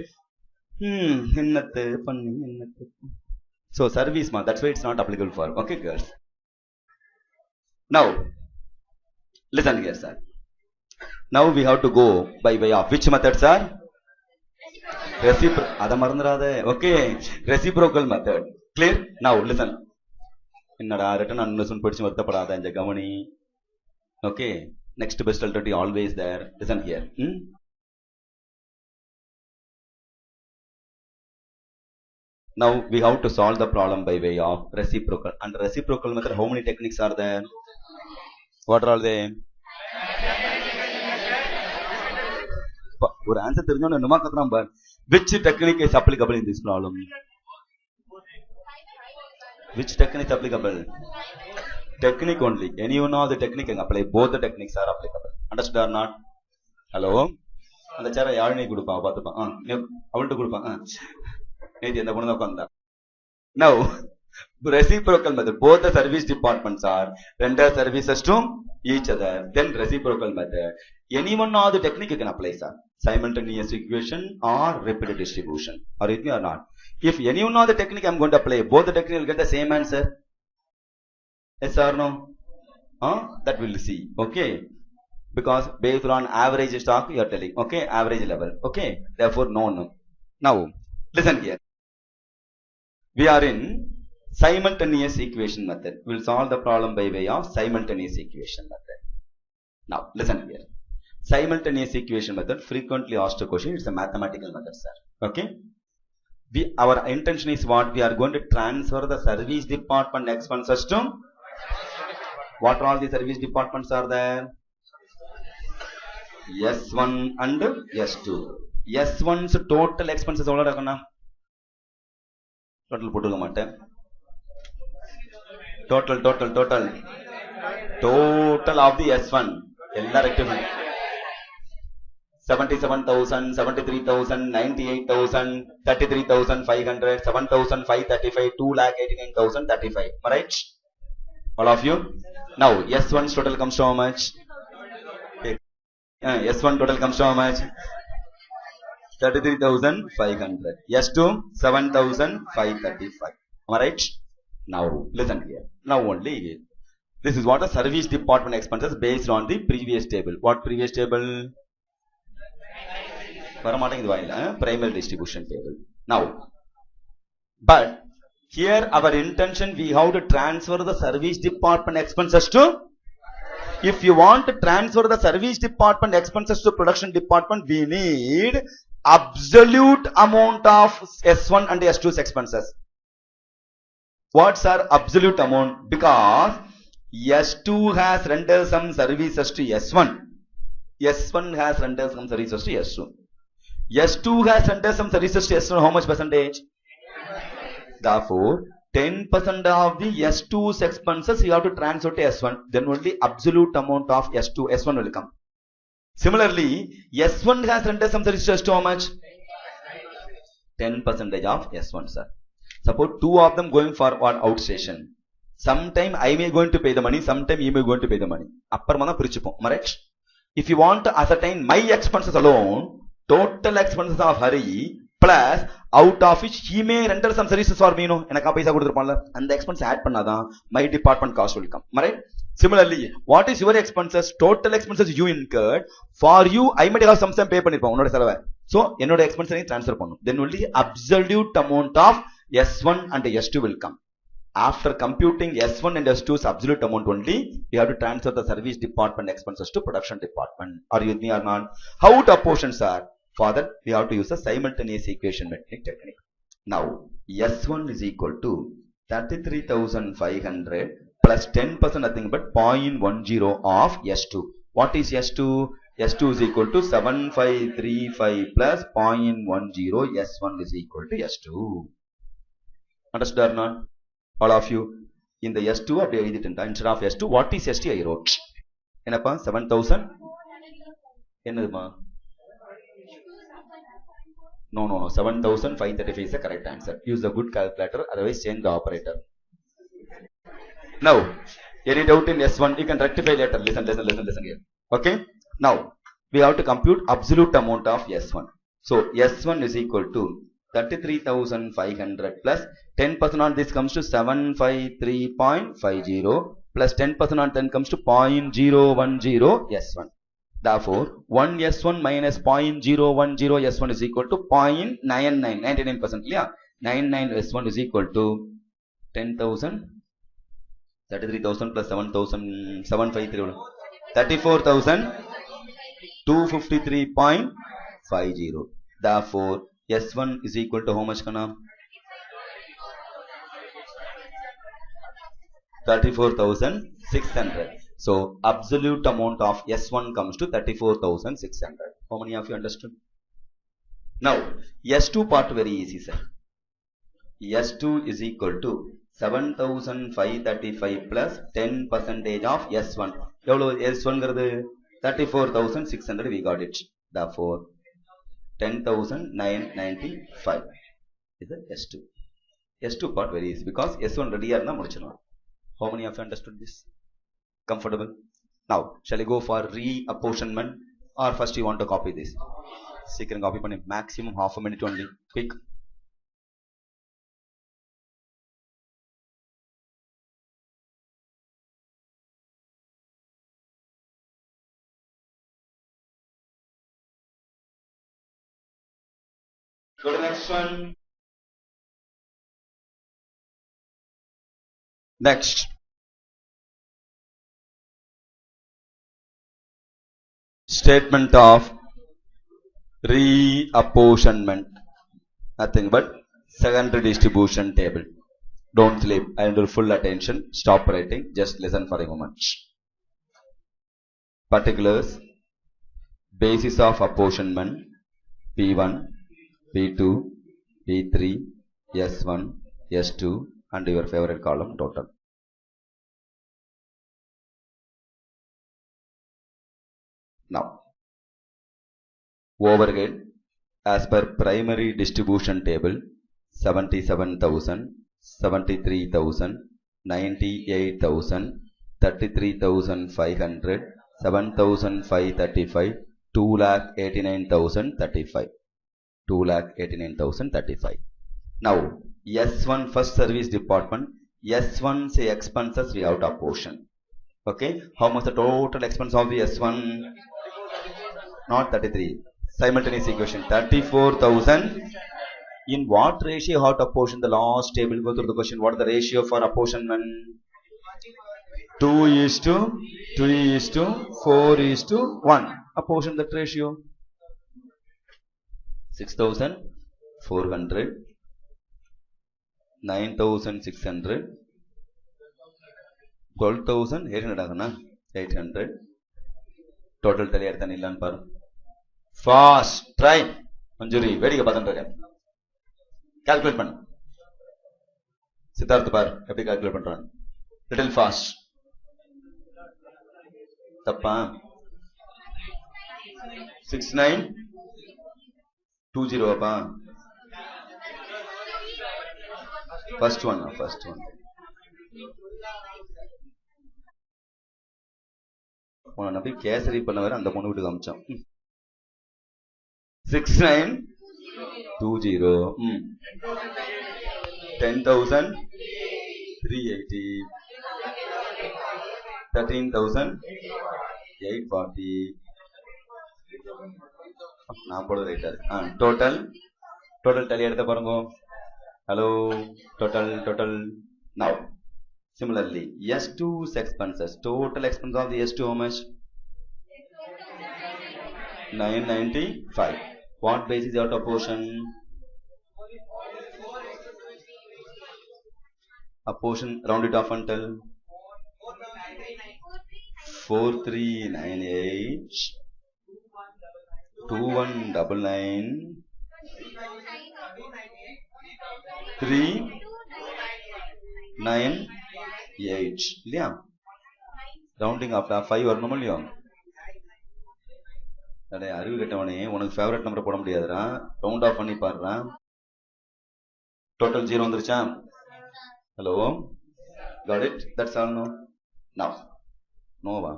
என்னத்து பண்ணி என்னத்து. So service ma, that's why it's not applicable for. Okay girls. Now listen here sir. Now we have to go by way of which method sir? Reciprocal. அத மறந்துடாதே. Okay, reciprocal method. Clear? Now listen. என்னடா return on investment படிச்சு வருத்தப்படாத இந்த கவனி. Okay, next best alternative always there. Listen here. Now we have to solve the problem by way of reciprocal. And reciprocal method, how many techniques are there? What are all they? ஒரு answer தெரிஞ்சோன்னு என்னமா கத்துறான் பார். Which technique is applicable in this problem? Which technique is applicable? Technique only. Any one of the technique can apply. Both the techniques are applicable. Understood or not? Hello? அந்த சேர யாரு நீ கொடுப்பா பார்த்துப்பான். அவள்கிட்ட கொடுப்பான். நேற்று எந்த பொண்ணு தான் உட்காந்தா. Now reciprocal method. Both the service departments are render services to each other. Then reciprocal method. Any one of the technique you can apply, sir. Simultaneous equation or repeated distribution. Are you with me or not? If any one of the technique I am going to apply, both the technique will get the same answer. Yes or no? That we'll see. Okay. Because based on average stock you are telling. Okay. Average level. Okay. Therefore no. Now listen here. We are in simultaneous equation method. We will solve the problem by way of simultaneous equation method. Now listen here. Simultaneous equation method, frequently asked question. It's a mathematical method, sir. Okay. Our intention is what? We are going to transfer the service department expenses to. What are all the service departments are there? S1 and S2. S1's total expenses எவ்வளவு இருக்குன்னா? Total போட்டுக்க மாட்டேன். Total of the S1. எல்லா rectify 77,000, 73,000, 98,000, 33,500, 7,535, 2,89,035. Am I right? All of you? Now S1's total comes to how much? S1 total comes to how much? 33,500. S2 7,535. Am I right? Now listen here. Now only this is what the service department expenses based on the previous table. What previous table? Primary distribution table. Now, but here our intention, we have to transfer the service department expenses to. If you want to transfer the service department expenses to production department, we need absolute amount of S1 and S2's expenses. What's our absolute amount? Because S2 has rendered some services to S1. S1 has rendered some services to S2. S2 has rendered some services to S1. How much percentage? Therefore, 10% of the S2's expenses you have to transfer to S1. Then only absolute amount of S1 will come. Similarly, S1 has rendered some services to how much? 10% of S1, sir. Suppose two of them going for one outstation. Sometime I may going to pay the money, sometime you may going to pay the money. Right? If you want to ascertain my expenses alone, total expenses of Hari plus out of which he may render some services for me, and the expense add pannada, my department cost will come. Right? Similarly, what is your expenses? Total expenses you incurred. For you, I might have some pay pannirpon. So, என்னோட expense transfer பண்ணும். Then only absolute amount of S1 and S2 will come. After computing S1 and S2's absolute amount only, we have to transfer the service department expenses to production department. Are you with me or not? How to apportion, sir? For that, we have to use a simultaneous equation technique. Now, S1 is equal to 33,500 plus 10% nothing but 0.10 of S2. What is S2? S2 is equal to 7535 plus 0.10. S1 is equal to S2. Understood or not? All of you. In the S2, instead of S2, what is S2 I wrote? Enappa 7,000? No. 7,535 is the correct answer. Use the good calculator, otherwise change the operator. Now, any doubt in S1, you can rectify later. Listen here. Okay? Now, we have to compute absolute amount of S1. So, S1 is equal to 33,500 plus 10% on this comes to 753.50 plus 10% on 10 comes to 0.010 S1. Therefore, 1 S1 minus 0.010 S1 is equal to 0.99, 99%. Yeah, 99 S1 is equal to 10,000, 33,000 plus 7,000, 753, 34,253.50. Therefore, S1 is equal to how much, Kana? 34,600. So, absolute amount of S1 comes to 34,600. How many of you understood? Now, S2 part very easy, sir. S2 is equal to 7,535 plus 10% of S1. S1 34,600 we got it. Therefore, 10,995 is the S2. S2 part very easy because S1 ready are na mudichana. How many of you understood this? Comfortable? Now, shall I go for reapportionment or first you want to copy this? Secret copy panni maximum half a minute only. Quick. Go to the next one. Next. Statement of reapportionment. Nothing but secondary distribution table. Don't sleep. I need full attention. Stop writing. Just listen for a moment. Particulars. Basis of apportionment. P1, P2, P3, S1, S2 and your favorite column total. Now, overhead as per primary distribution table 77,000, 73,000, 98,000, 33,500, 7,535, 2,89,035. 2,89,035. Now, S1 first service department, S1 say expenses we have to apportion. Okay, how much the total expense of the S1? Not 33. Simultaneous equation 34,000. In what ratio you have to apportion the last table? Go through the question. What is the ratio for apportionment? 2:3:4:1. Apportion that ratio. 6,400, 9,600, 12,800, total fast try Manjuri very calculate Siddharth பார் எப்படி calculate பண்றாங்க little fast தப்பா 6920 அப்பா first one உன நம்பி கேசரி பண்ண வர அந்த பொண்ணு வீட்டுக்கு அமிச்சோம் 6920 10,380 13,840 நான் போடுறது ரைட்டா டோட்டல் டேலி எடுத்த பாருங்க hello total now similarly S2's expenses total expense of the S2 how much 995 what base is out of portion a portion round it off until 4398 2199 398 இல்லையா ரவுண்டிங் ஆஃப் 5 வரணும் இல்லையா அடே அறிவு கட்டவனே உனக்கு ஃபேவரட் நம்பர் போட முடியாதுடா ரவுண்ட் ஆஃப் பண்ணி பாருடா டோட்டல் 0 வந்துருச்சா hello got it that's all no now no va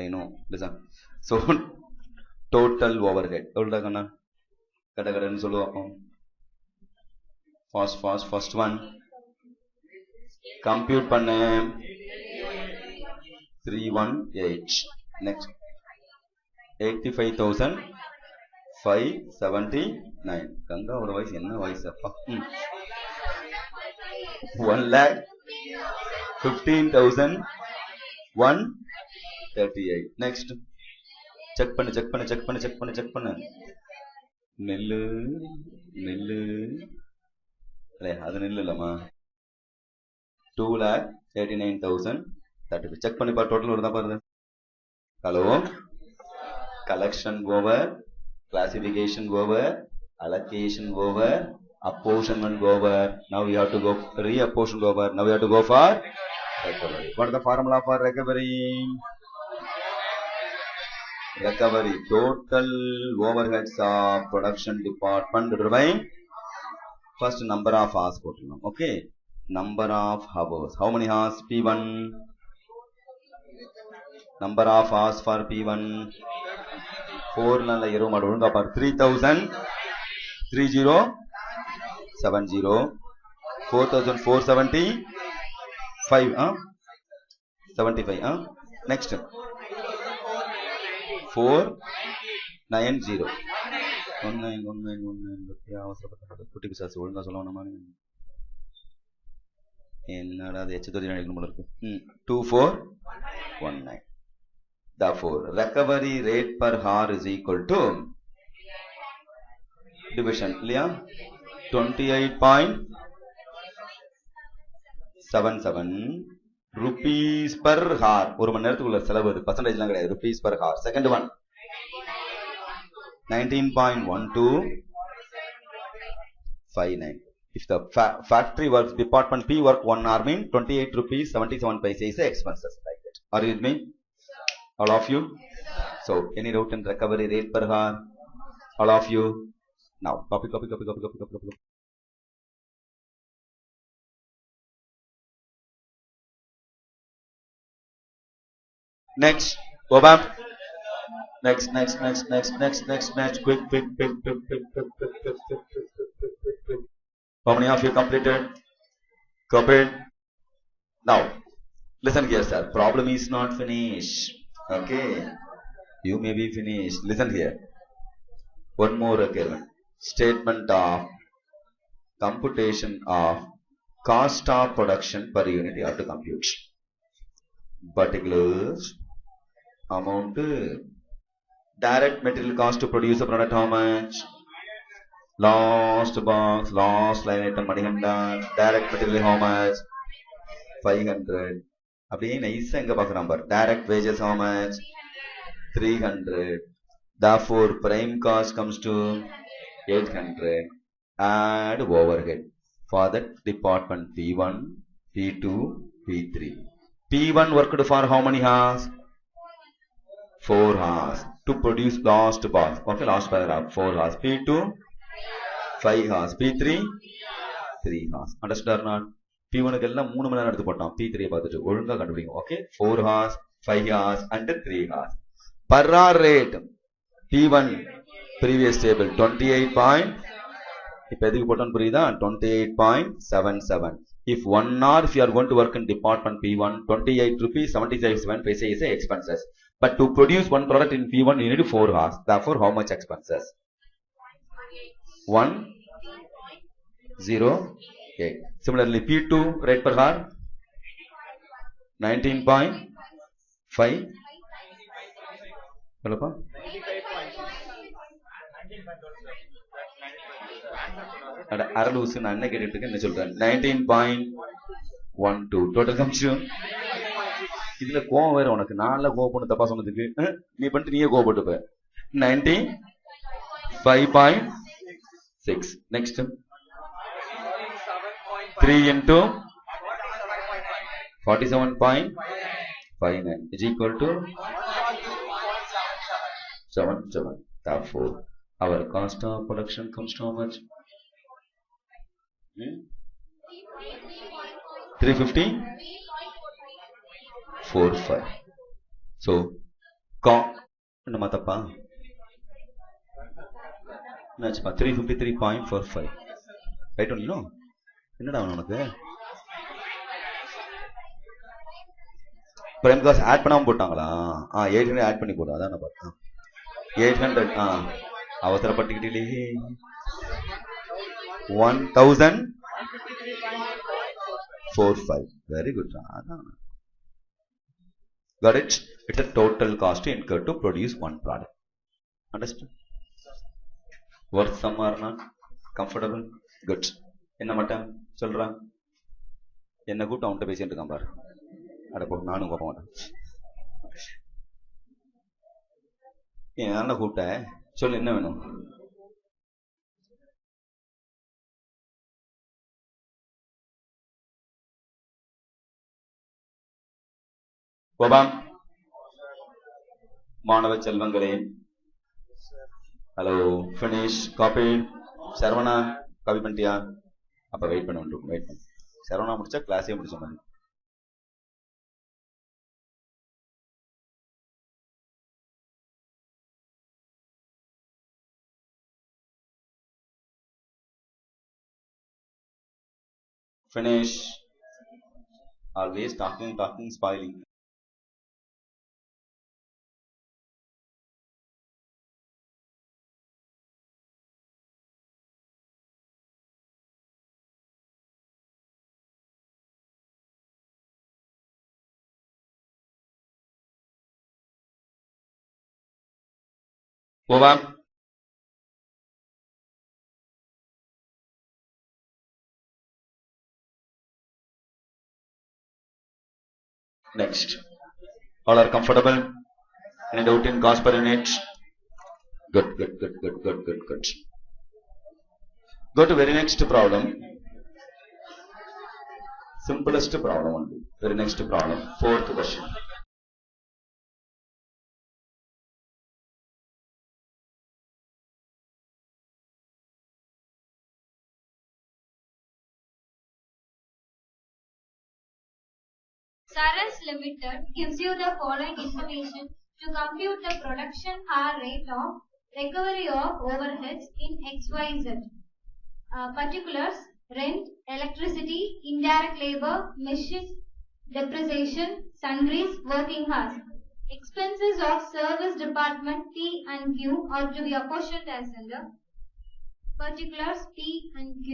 I know listen so total overhead எவ்வளவுடா கண்ணா கடகடன்னு சொல்லுவோம் fast first one compute பண்ண 318 next 85,579 கங்கா ஒரு வயசு என்ன வயசு அப்பா 1,15,138 next check பண்ணு நெல்லு அது நெல்லு இல்லம்மா 2,89,030 செக் பண்ணி பாரு டோட்டல் வருதா பாருங்க hello collection over classification over allocation over apportionment over now we have to go reapportion over now we have to go for recovery what is the formula for recovery total overheads of production department divided by first number of hours போட்டுறோம் okay number of hours how many hours P1 number of hours for P1 4 ல aero மாடு ஒழுங்கா பாரு 3,030 70 4,475 75 next 490 19 குட்டி பிசாசு ஒழுங்கா சொல்லணுமா என்னடா அது எச்ச தொதி நினைக்கணும் போல இருக்கு 2419 therefore recovery rate per hour is equal to division இல்லையா 28.77 rupees per hour ஒரு மணி நேரத்துக்குள்ள செலவு percentage எல்லாம் கிடையாது rupees per hour second one 19.1259 if the factory works department P work 1 hour mean 28 rupees 77 paise is the expenses like that are you with me all of you so any doubt in recovery rate per hour all of you now copy next go back next quick how many of you completed copied now listen here sir problem is not finished okay you may be finished listen here one more requirement statement of computation of cost of production per unit you have to compute particulars amount direct material cost to produce a product how much last box last line item Manikanda direct material how much 500 அப்படியே நைஸா எங்க பாக்குற number direct wages how much 300 therefore prime cost comes to 800 add overhead for that department P1, P2, P3. P1 worked for how many hours? 4 hours to produce last bar. Okay, last paragraph 4 hours. P2 5 hours. P3 3 hours. Understood or not? P1 க்கு எல்லாம் 3 மணி நேரம் எடுத்து போட்டான். P3 பார்த்துட்டு ஒழுங்கா கண்டுபிடிங்க. Okay, 4 hours, 5 hours and 3 hours. Per hour rate P1 previous table 28. இப்போ எதுக்கு போட்டோன்னு புரியுதா? 28.77. If 1 hour if you are going to work in department P1, 28 rupees 77 paise is expenses. But to produce one product in P1 you need 4 hours. Therefore how much expenses? 108. Similarly P2 rate per hour 19.5. Hello? அரலூசு நான் என்ன கேட்டுட்டு இருக்கேன் என்ன சொல்றேன் 19.12 total comes. இதுல கோவம் வேற உனக்கு, நான்ல கோவப்பட்டு தப்பா சொன்னதுக்கு நீ பண்ணிட்டு நீயே கோவப்பட்டுப்ப. 95.6. Next 3 into 47.59 is equal to 77. Therefore our cost of production comes to how much? 350.45. So என்ன மாத்தப்பா என்னாச்சுப்பா 353.45 ரைட் ஒன்லோ. என்னடா உனக்கு பிரைம் காஸ்ட் ஆட் பண்ணாம போட்டாங்களா? 800 ஆட் பண்ணி போடும். அதான் நான் பார்த்தேன் 800. அவசரப்பட்டுக்கிட்டே 1045. Very good. Got it? It's a total cost incurred to produce one product. Understand? Worth some or not? Comfortable? Good. என்ன மட்டும் சொல்றான்? என்ன கூட்டம் அவன்கிட்ட பேசிட்டு இருக்கான் பாரு. அடப்போ நானும் கோப்ப மாட்டேன். என்ன கூப்பிட்ட சொல்லு, என்ன வேணும்? கோபாம் மாணவ செல்வங்களே, hello finish copy. Saravana copy பண்ணிட்டியா? அப்ப வெயிட் பண்ண வேண்டும். வெயிட் பண்ண சரவணா முடிச்சா கிளாஸே முடிச்ச மாதிரி. Finish. Always talking, spoiling. Over. Next. All are comfortable? Any doubt in cost per unit? Good. Go to very next problem. Simplest problem only. Very next problem. 4th question. Saras Limited gives you the following information to compute the production hour rate of recovery of overheads in XYZ. Particulars: rent, electricity, indirect labor, machine depreciation, sundries, working hours. Expenses of service department P and Q are to be apportioned as under particulars P and Q.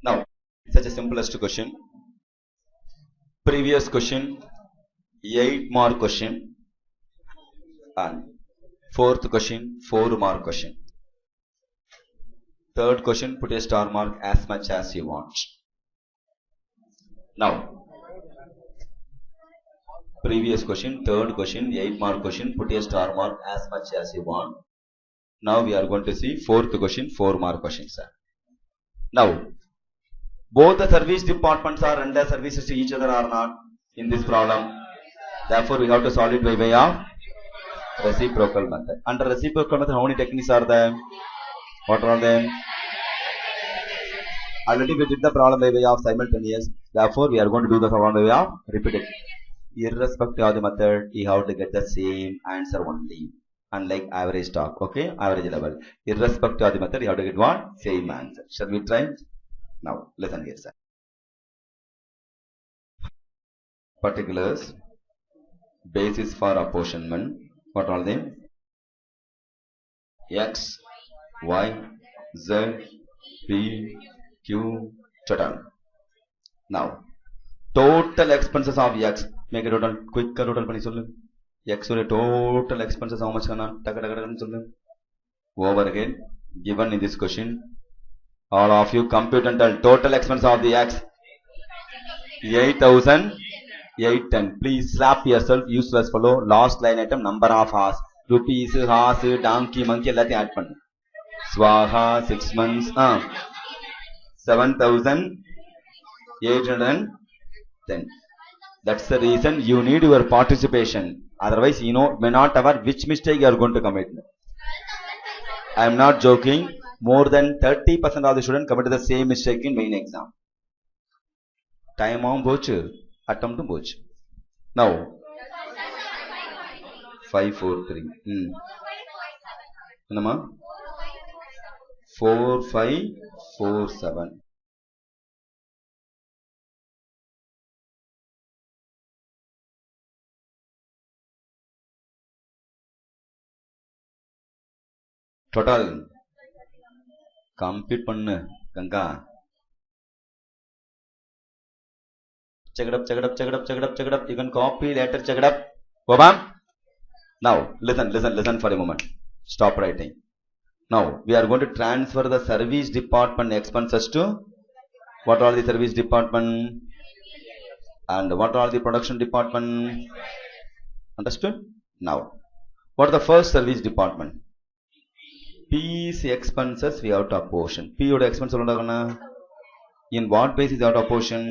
Now, such a simplest question. Previous question, 8 mark question, and 4th question, 4 mark question. Third question, put a star mark as much as you want. Now, previous question, third question, 8 mark question, put a star mark as much as you want. Now we are going to see fourth question, 4 mark question, sir. Now, both the service departments are render services to each other or not in this problem. Therefore, we have to solve it by way of reciprocal method. Under reciprocal method, how many techniques are there? What are them? Already we did the problem by way of simultaneous. Therefore, we are going to do the problem by way of repeated. Irrespective of the method, you have to get the same answer only. Unlike average talk, okay? Average level. Irrespective of the method, you have to get one same answer. Shall we try? Now, listen here, sir. Particulars, basis for apportionment. What are they? X, Y, Z, P, Q, total. Now, total expenses of X. Make a total, quick total pani sollu. X or total expenses how much kana? Taka sollu. Over again, given in this question, all of you compute and tell total expense of the X. 8,810. Please slap yourself, useless fellow. Last line item, number of hours. Rupees, horse, donkey, monkey, எல்லாத்தையும் add பண்ணு. Swaha, 6 months, 7,810. That's the reason you need your participation. Otherwise, you know, may not aware which mistake you are going to commit. I am not joking. More than 30% of the students commit the same mistake in main exam. Time on bochu, attempt to bochu. Now, 543. Nama 4547. Total. Compute pannu, Ganga. Check it up, check it up, check it up, check it up, check it up. You can copy later, check it up. Bobam. Now, listen for a moment. Stop writing. Now, we are going to transfer the service department expenses to what are the service department and what are the production department. Understood? Now, what are the first service department? P's expenses we have to apportion. P oda expense in what basis we have to apportion?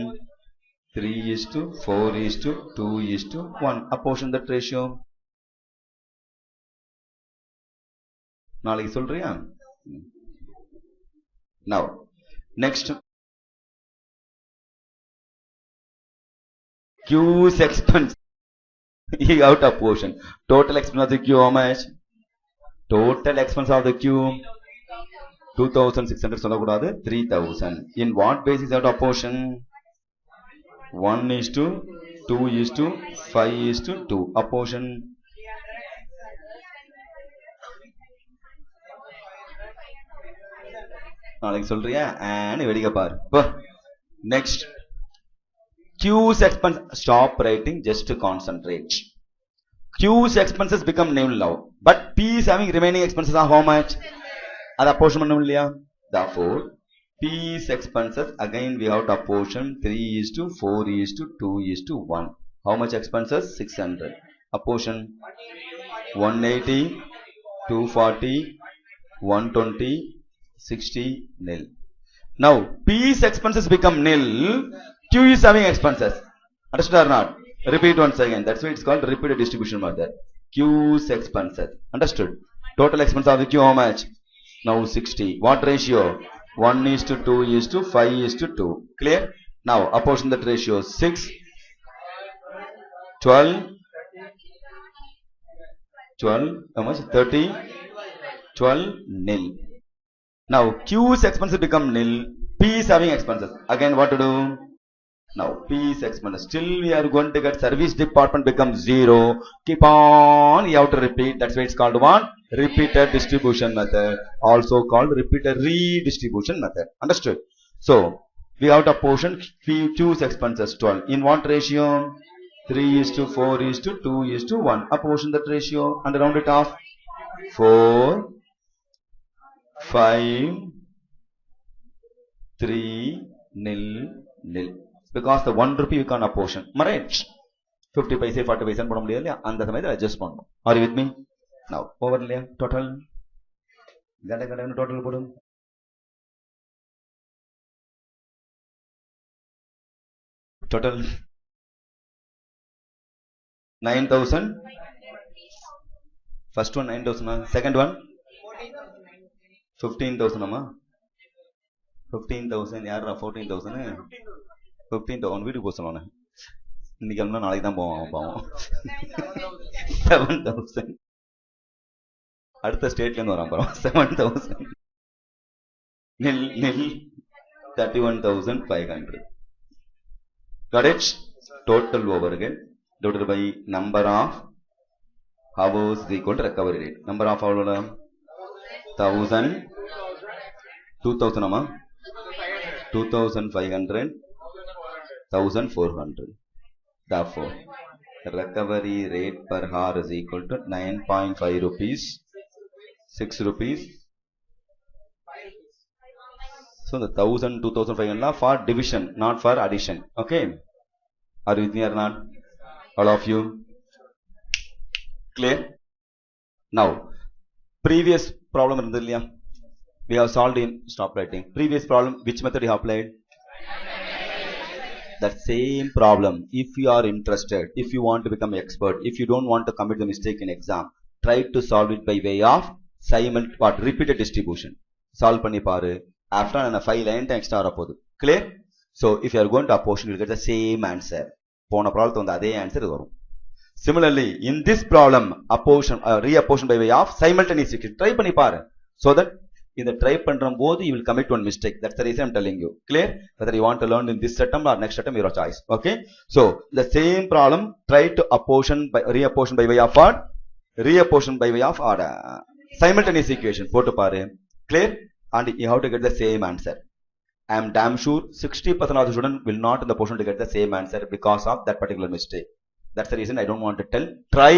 3:4:2:1. Apportion that ratio. நாளைக்கு சொல்றியா? Now, next. Q's expense. You have to apportion. Total expense of the Q how much? Total expense of the Q 2,600 சொல்லக்கூடாது 3,000. In what basis you have to apportion? 1:2:5:2. Apportion. நாளைக்கு சொல்றியா? and வெடிக்க பாரு. Next. Q's expense. Stop writing, just to concentrate. Q's expenses become nil now. But P is having remaining expenses of how much? That apportion பண்ணணும் இல்லையா? Therefore, P's expenses again we have to apportion 3:4:2:1. How much expenses? 600. Apportion 180, 240, 120, 60, nil. Now, P's expenses become nil. Q is having expenses. Understood or not? Repeat once again. That's why it's called repeated distribution method. Q's expenses. Understood? Total expense of the Q how much? Now 60. What ratio? 1:2:5:2. Clear? Now apportion that ratio. 6, 12, how much? 30, 12, nil. Now Q's expenses become nil. P is having expenses. Again what to do? Now P's expenses. Still we are going to get service department becomes 0. Keep on, you have to repeat. That's why it's called one repeated distribution method. Also called repeated redistribution method. Understood? So we have to apportion Q's expenses 12. In what ratio? 3:4:2:1. Apportion that ratio and round it off. 4, 5, 3-0. Because the 1 rupee we can't apportion. Right? 50 paise, 40 paise போட முடியாது இல்லையா? அந்த சமயத்தில் adjust பண்ணணும். Are you with me? Now, over இல்லையா? Total. Total போடும். Total 9,000. First one 9,000. Second one 15,000. 15,000. யாரா 14,000? 15,000 வீட்டுக்கு போக சொல்லணும். இன்னைக்கு கிளம்புனா நாளைக்கு தான் போவோம் பாவம். 7,000. அடுத்த ஸ்டேட்ல இருந்து வரான் பாவம். 7,000. 31,500. Got it? Total over again. Divided by number of hours is equal to recovery rate. Number of hours 1,000. 2,000 amma. 2,500. 1,400. Therefore, the recovery rate per hour is equal to 9.5 rupees. 6 rupees. So the 1,000, 2,500 for division, not for addition. Okay? Are you with me or not? All of you? Clear? Now, previous problem we have solved in stop writing. Previous problem, which method you have applied? That same problem. If you are interested, if you want to become expert, if you don't want to commit the mistake in exam, try to solve it by way of repeated distribution. Solve panni paru. After an 5 line extra arapodu. Clear? So if you are going to apportion, you will get the same answer. Pona problem the adhe answer varum. Similarly, in this problem, apportion reapportion by way of simultaneous execution. Try panni paru. So that in the try pandram both you will commit one mistake. That's the reason I'm telling you. Clear? Whether you want to learn in this attempt or next attempt, your choice. Okay? So the same problem, try to reapportion by way of what? Reapportion by way of order. Simultaneous equation. Potu paru. Clear? And you have to get the same answer. I am damn sure 60% of the students will not in the portion to get the same answer because of that particular mistake. That's the reason I don't want to tell. Try,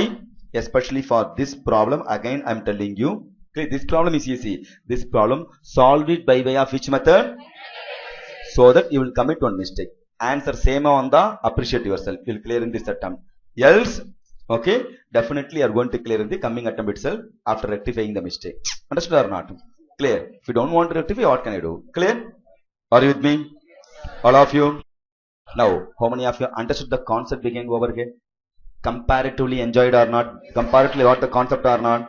especially for this problem. Again, I am telling you. Okay, this problem is easy. This problem, solve it by way of which method? So that you will commit one mistake. Answer same on the appreciate yourself. You will clear in this attempt. Else, okay, definitely you are going to clear in the coming attempt itself after rectifying the mistake. Understood or not? Clear? If you don't want to rectify, what can I do? Clear? Are you with me? All of you? Now, how many of you understood the concept being over here? Comparatively enjoyed or not? Comparatively what the concept or not?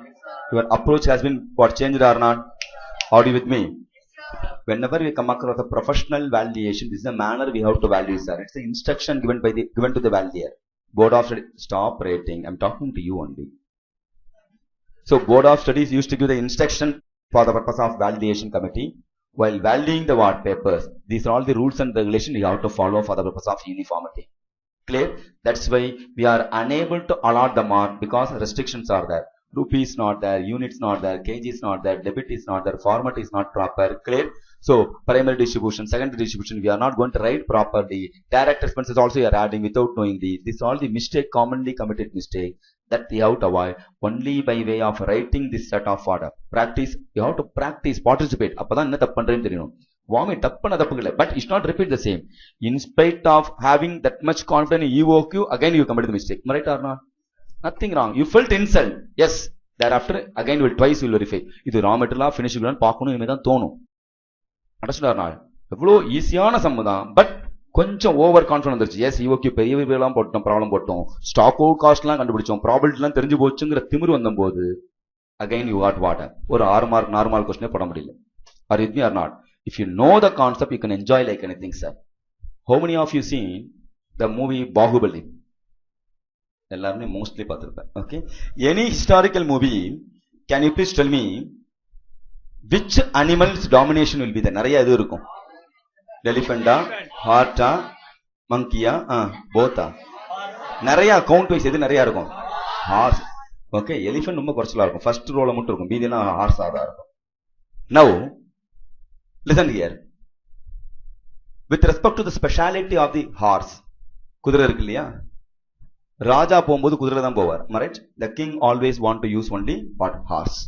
Your approach has been changed or not? Are you with me? Whenever we come across a professional valuation, this is the manner we have to value, sir. It's the instruction given to the valuer. Board of Studies, stop rating. I'm talking to you only. So, Board of Studies used to give the instruction for the purpose of validation committee. While valuing the word papers, these are all the rules and regulations you have to follow for the purpose of uniformity. Clear? That's why we are unable to allot the mark because restrictions are there. Rupee is not there, units not there, kg is not there, debit is not there, format is not proper. Clear? So, primary distribution, secondary distribution, we are not going to write properly. Direct expenses also you are adding without knowing these. These are all the commonly committed mistake that we have to avoid only by way of writing this set of order. Practice, you have to practice, participate. Appadan enna thappu pandrenu theriyum. Vomit tappana thappu illa, but it's not repeat the same. In spite of having that much confidence in EOQ, again you committed the mistake. Right or not? Nothing wrong. You felt insult. Yes. Thereafter, again you will twice will verify. Idu raw material finish gulan paakonu inme dhaan thonum. Understood or not? Evlo easyana sum dhaan, but கொஞ்சம் over confidence வந்துருச்சு. S EOQ பெரிய எல்லாம் போட்டோம், problem போட்டோம், stock out cost எல்லாம் கண்டுபிடிச்சோம், probability எல்லாம் தெரிஞ்சு போச்சுங்கிற திமிரு வந்தபோது அகைன் யூ காட் வாட்டர் ஒரு 6 மார்க் நார்மல் கொஸ்டினே போட முடியல. Are with me or not? If you know the concept you can enjoy like anything sir. How many of you seen the movie Baahubali? எல்லாருமே மோஸ்ட்லி பார்த்திருப்பேன். Okay, any historical movie can you please tell me which animals domination will be the? நிறைய இது இருக்கும். எலிஃபெண்டா, ஹார்ட்டா, மங்கியா, போத்தா, நிறைய count wise எது நிறைய இருக்கும்? Hours. Okay, elephant ரொம்ப குறைச்சலா இருக்கும், ஃபர்ஸ்ட் ரோல மட்டும் இருக்கும், மீதியெல்லாம் ஹார்ஸா தான் இருக்கும். Now listen here. With respect to the speciality of the horse, குதிரை இருக்கு இல்லையா? ராஜா போகும்போது குதிரை தான் போவார். Right? The king always want to use only what? Horse.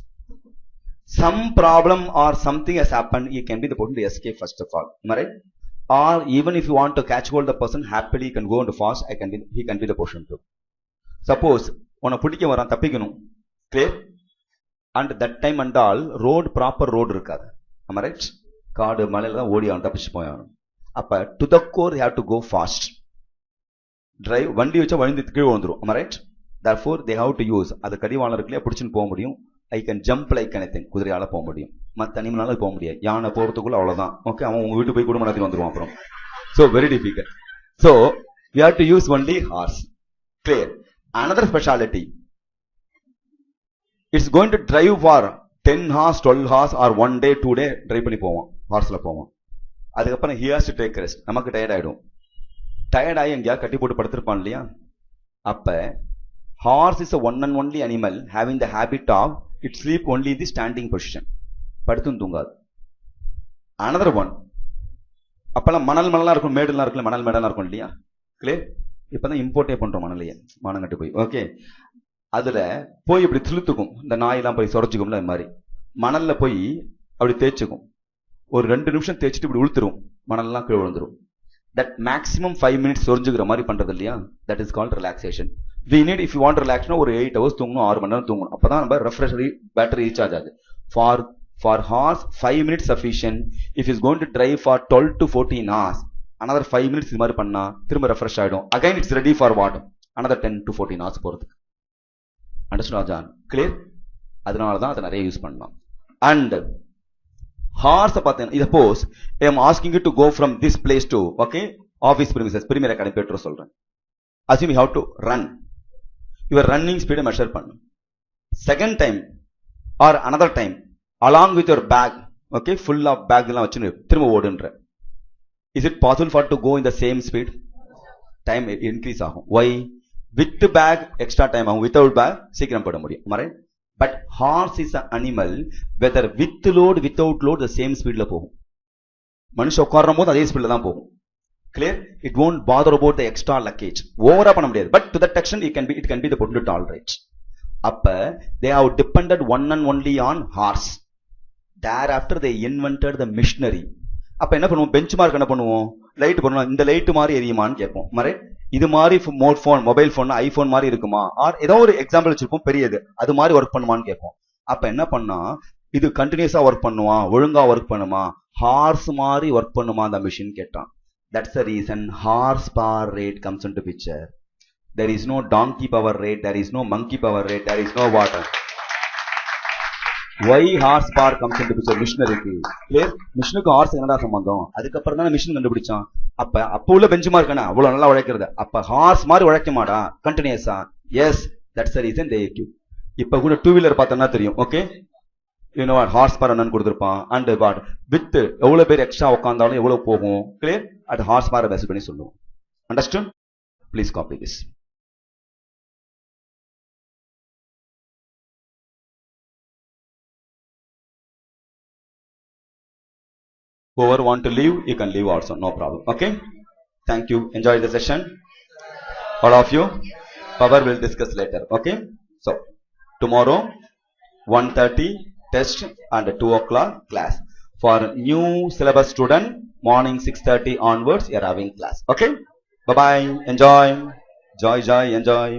some problem or something has happened, he can be the person to escape first of all. Am I right? Or even if you want to catch hold of the person, happily he can go into fast, he can be the person too. Suppose உன்னை பிடிக்க வரான், தப்பிக்கணும், clear? And that time and all road, proper road இருக்காது. Am I right? காடு மலையில தான் ஓடி அவன் தப்பிச்சு போயான். அப்ப to the core you have to go fast. Drive, வண்டி வச்சா வழுந்து கீழே வந்துரும். Am I right? Therefore they have to use, அது கடிவாளம் இருக்குல்லையா, பிடிச்சுன்னு போக முடியும். I can jump like anything, குதிரையால போக முடியும். மற்ற அனிமலால போக முடியாது. யானை போறதுக்குள்ள அவ்வளவுதான். ஓகே, அவன் உங்க வீட்டு போய் குடும்ப நடத்தி வந்துருவான் அப்புறம். So very difficult. So we have to use only horse. Clear? Another speciality, it's going to drive for 10 hours, 12 hours or 1 day, 2 day drive பண்ணி போவோம், ஹார்ஸ்ல போவோம். அதுக்கப்புறம் he has to take rest. நமக்கு டயர்ட் ஆயிடும். டயர்ட் ஆகி எங்கேயா கட்டி போட்டு படுத்திருப்பான் இல்லையா? அப்ப horse is a one and only animal having the habit of it sleep only in the standing position. படுத்தும் தூங்காது. Another one, அப்பெல்லாம் மணல்லாம் இருக்கும், மேடுலாம் இருக்குல்ல, மணல் மேடெல்லாம் இருக்கும் இல்லையா? கிளியர்? இப்பதான் இம்போர்ட்டே பண்றோம் மணலையே, மானங்கட்டு போய். ஓகே, அதுல போய் இப்படி திழுத்துக்கும், இந்த நாயெல்லாம் போய் சொரைச்சிக்கும்ல, அது மாதிரி மணல்ல போய் அப்படி தேய்ச்சிக்கும். ஒரு 2 நிமிஷம் தேய்ச்சிட்டு இப்படி உளுத்துரும், மணல்லாம் கீழே விழுந்துரும். தட் மேக்ஸிமம் 5 minutes சொரிஞ்சுக்கிற மாதிரி பண்றது இல்லையா? That is called relaxation. We need, if you want to relax, ஒரு 8 hours தூங்கணும், 6 மணி நேரம் தூங்கணும். அப்பதான் நம்ம ரெஃப்ரெஷ் பேட்டரி ரீசார்ஜ் ஆகுது. For horse 5 minutes sufficient. If is going to drive for 12 to 14 hours, another 5 minutes இது மாதிரி பண்ணா திரும்ப ரெஃப்ரெஷ் ஆயிடும். Again it's ready for what? Another 10 to 14 hours போறதுக்கு. Understood John? Clear? அதனாலதான் அதை நிறைய யூஸ் பண்ணலாம். And horse பார்த்தீங்கன்னா, suppose I am asking you to go from this place to, okay, office premises, premier academy petrol சொல்றேன். Assume you have to run. Your running speed measure பண்ணு. Second time or another time along with your bag, okay, full of bag எல்லாம் வச்சுன்னு திரும்ப ஓடுன்ற. Is it possible for to go in the same speed? Time increase ஆகும். Why? With bag extra time ஆகும், without bag சீக்கிரம் போட முடியும். Right? But horse is an animal, whether with load without load the same speedல போகும். மனுஷன் உட்காரும் போது அதே ஸ்பீட்ல தான் போகும். Clear? It won't bother about the extra luggage. ஓவரா பண்ண முடியாது. But to that extent it can be the potential tolerate. அப்ப they have depended one and only on horse. Thereafter they invented the machinery. அப்ப என்ன பண்ணுவோம்? Bench mark என்ன பண்ணுவோம்? Light பண்ணுவோம். இந்த லைட் மாதிரி எரியுமான்னு கேட்போம். மரே இது மாதிரி மொபைல் போன் ஐபோன் மாதிரி இருக்குமா? ஆர் ஏதோ ஒரு எக்ஸாம்பிள் வச்சிருப்போம், பெரியது அது மாதிரி ஒர்க் பண்ணுமான்னு கேட்போம். அப்ப என்ன பண்ணா, இது கண்டினியூஸா ஒர்க் பண்ணுமா, ஒழுங்கா ஒர்க் பண்ணுமா, ஹார்ஸ் மாதிரி ஒர்க் பண்ணுமா அந்த மிஷின் கேட்டான். That's the reason horsepower rate comes into picture. There is no donkey power rate, there is no monkey power rate, there is no water. Why horsepower comes into picture? மிஷினரிக்கு. Clear? மிஷினுக்கு hours என்னடா சம்பந்தம்? அதுக்கப்புறம் தான் machine கண்டுபிடிச்சான். அப்ப உள்ள bench mark என்ன அவ்வளவு நல்லா உழைக்கிறது. அப்ப ஹார்ஸ் மாதிரி உழைக்குமாடா கண்டினியூஸா? Yes, that's the reason they equip. இப்ப கூட 2 வீலர் பார்த்தோம்னா தெரியும். Okay, you know what, horse power என்னன்னு கொடுத்திருப்பான். and what with எவ்வளவு பேர் எக்ஸ்ட்ரா உட்கார்ந்தாலும் எவ்வளவு போகும். கிளியர்? அது ஹார்ஸ் பவர் பேஸ் பண்ணி சொல்லுவோம். Understand? Please copy this. Whoever want to leave, you can leave also, no problem. Okay, thank you, enjoy the session all of you. Power will discuss later. Okay, so tomorrow 1:30 test and 2 o'clock class. For new syllabus student, morning 6:30 onwards you are having class. Okay, bye bye, enjoy, enjoy.